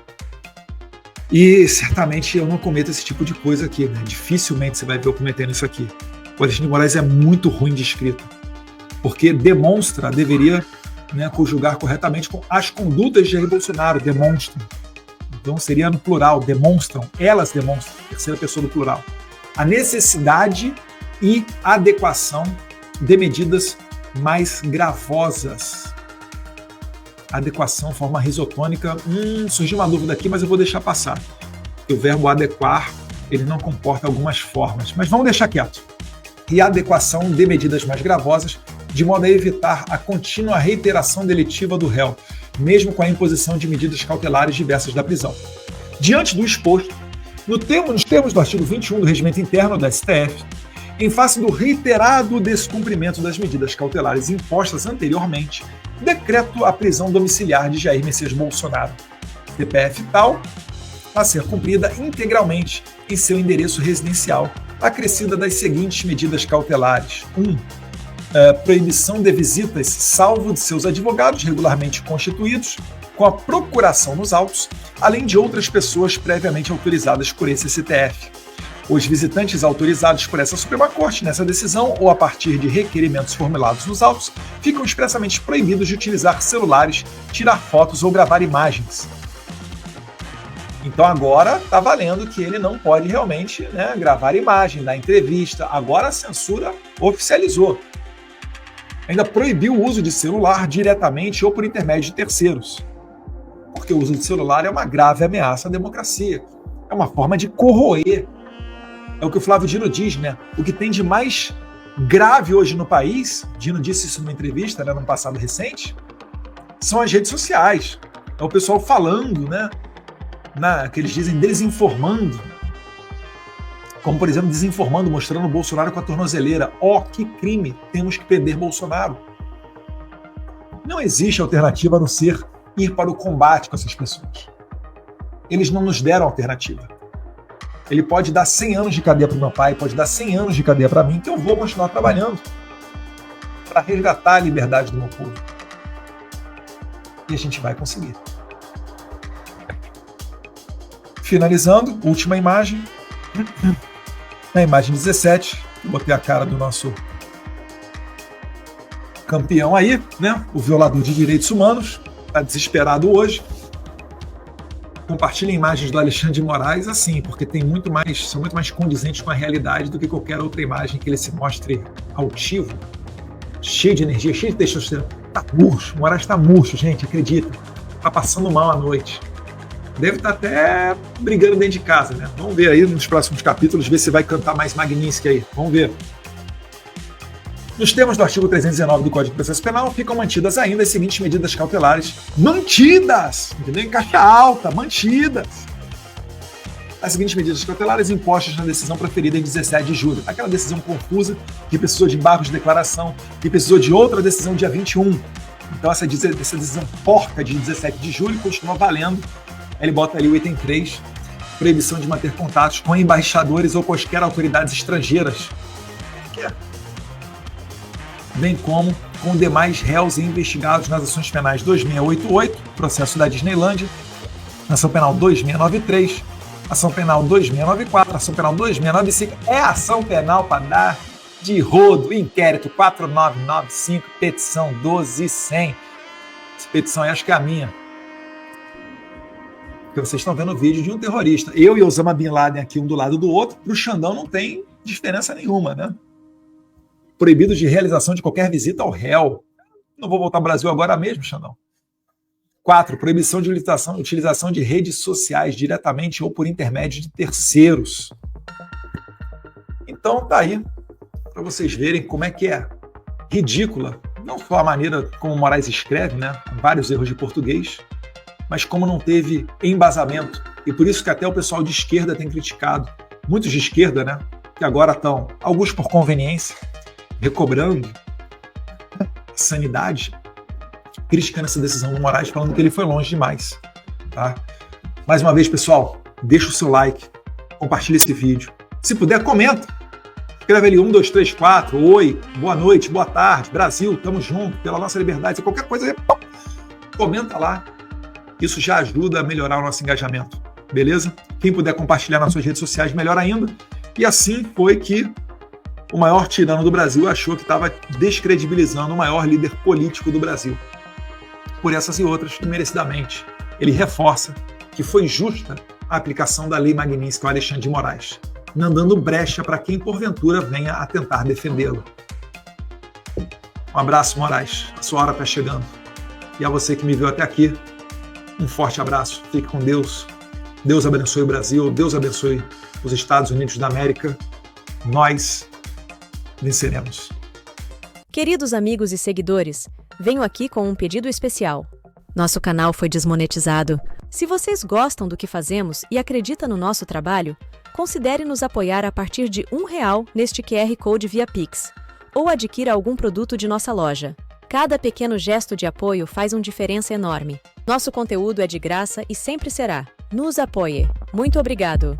E certamente eu não cometo esse tipo de coisa aqui, né? Dificilmente você vai ver eu cometendo isso aqui. O Alexandre de Moraes é muito ruim de escrita, porque deveria, né, conjugar corretamente com as condutas de Jair Bolsonaro, demonstram. Então seria no plural, demonstram, elas demonstram, terceira pessoa do plural, a necessidade e adequação de medidas mais gravosas. Adequação, forma risotônica. Surgiu uma dúvida aqui, mas eu vou deixar passar. O verbo adequar, ele não comporta algumas formas, mas vamos deixar quieto. E adequação de medidas mais gravosas, de modo a evitar a contínua reiteração delitiva do réu, mesmo com a imposição de medidas cautelares diversas da prisão. Diante do exposto, nos termos do artigo 21 do Regimento Interno da STF, em face do reiterado descumprimento das medidas cautelares impostas anteriormente, decreto a prisão domiciliar de Jair Messias Bolsonaro, CPF tal, a ser cumprida integralmente em seu endereço residencial, acrescida das seguintes medidas cautelares. 1. Proibição de visitas, salvo de seus advogados regularmente constituídos, com a procuração nos autos, além de outras pessoas previamente autorizadas por esse STF. Os visitantes autorizados por essa Suprema Corte nessa decisão ou a partir de requerimentos formulados nos autos ficam expressamente proibidos de utilizar celulares, tirar fotos ou gravar imagens. Então agora está valendo que ele não pode realmente, né, gravar imagem, dar entrevista. Agora a censura oficializou. Ainda proibiu o uso de celular diretamente ou por intermédio de terceiros. Porque o uso de celular é uma grave ameaça à democracia. É uma forma de corroer. É o que o Flávio Dino diz, né? O que tem de mais grave hoje no país, Dino disse isso numa entrevista, né, no passado recente, são as redes sociais. É o pessoal falando, né? Que eles dizem desinformando. Como, por exemplo, desinformando, mostrando o Bolsonaro com a tornozeleira. Que crime! Temos que prender Bolsonaro. Não existe alternativa a não ser ir para o combate com essas pessoas. Eles não nos deram alternativa. Ele pode dar 100 anos de cadeia para o meu pai, pode dar 100 anos de cadeia para mim, que eu vou continuar trabalhando para resgatar a liberdade do meu povo. E a gente vai conseguir. Finalizando, última imagem. Na imagem 17, botei a cara do nosso campeão aí, né? O violador de direitos humanos, está desesperado hoje. Compartilha imagens do Alexandre de Moraes assim, porque são muito mais condizentes com a realidade do que qualquer outra imagem que ele se mostre altivo, cheio de energia, cheio de testosterona. Tá murcho, o Moraes tá murcho, gente, acredita. Tá passando mal à noite. Deve estar até brigando dentro de casa, né? Vamos ver aí nos próximos capítulos, ver se vai cantar mais Magninsky aí. Vamos ver. Nos termos do artigo 319 do Código de Processo Penal, ficam mantidas ainda as seguintes medidas cautelares. Mantidas! Entendeu? Em caixa alta, mantidas! As seguintes medidas cautelares impostas na decisão proferida em 17 de julho. Aquela decisão confusa que precisou de embargos de declaração, que precisou de outra decisão dia 21. Então essa decisão porca de 17 de julho continua valendo. Ele bota ali o item 3. proibição de manter contatos com embaixadores ou quaisquer autoridades estrangeiras, bem como com demais réus e investigados nas ações penais 2688, processo da Disneylândia, ação penal 2693, ação penal 2694, ação penal 2695, é ação penal para dar de rodo, inquérito 4995, petição 12100. Essa petição aí acho que é a minha. Porque vocês estão vendo o vídeo de um terrorista. Eu e Osama Bin Laden aqui um do lado do outro, para o Xandão não tem diferença nenhuma, né? Proibido de realização de qualquer visita ao réu. Não vou voltar ao Brasil agora mesmo, Xandão. 4. Proibição de utilização de redes sociais diretamente ou por intermédio de terceiros. Então tá aí, para vocês verem como é que é ridícula, não só a maneira como Moraes escreve, né, com vários erros de português, mas como não teve embasamento. E por isso que até o pessoal de esquerda tem criticado, muitos de esquerda, né, que agora estão, alguns por conveniência, recobrando a sanidade, criticando essa decisão do Moraes, falando que ele foi longe demais. Tá? Mais uma vez, pessoal, deixa o seu like, compartilha esse vídeo. Se puder, comenta. Escreve ali 1, 2, 3, 4, oi, boa noite, boa tarde, Brasil, tamo junto, pela nossa liberdade, qualquer coisa, comenta lá. Isso já ajuda a melhorar o nosso engajamento, beleza? Quem puder compartilhar nas suas redes sociais, melhor ainda. E assim foi que o maior tirano do Brasil achou que estava descredibilizando o maior líder político do Brasil. Por essas e outras, que merecidamente ele reforça que foi justa a aplicação da Lei Magnitsky ao Alexandre de Moraes, não dando brecha para quem porventura venha a tentar defendê-lo. Um abraço, Moraes, a sua hora está chegando. E a você que me viu até aqui, um forte abraço, fique com Deus. Deus abençoe o Brasil, Deus abençoe os Estados Unidos da América. Nós venceremos. Queridos amigos e seguidores, venho aqui com um pedido especial. Nosso canal foi desmonetizado. Se vocês gostam do que fazemos e acreditam no nosso trabalho, considere nos apoiar a partir de R$1 neste QR Code via Pix, ou adquira algum produto de nossa loja. Cada pequeno gesto de apoio faz uma diferença enorme. Nosso conteúdo é de graça e sempre será. Nos apoie. Muito obrigado!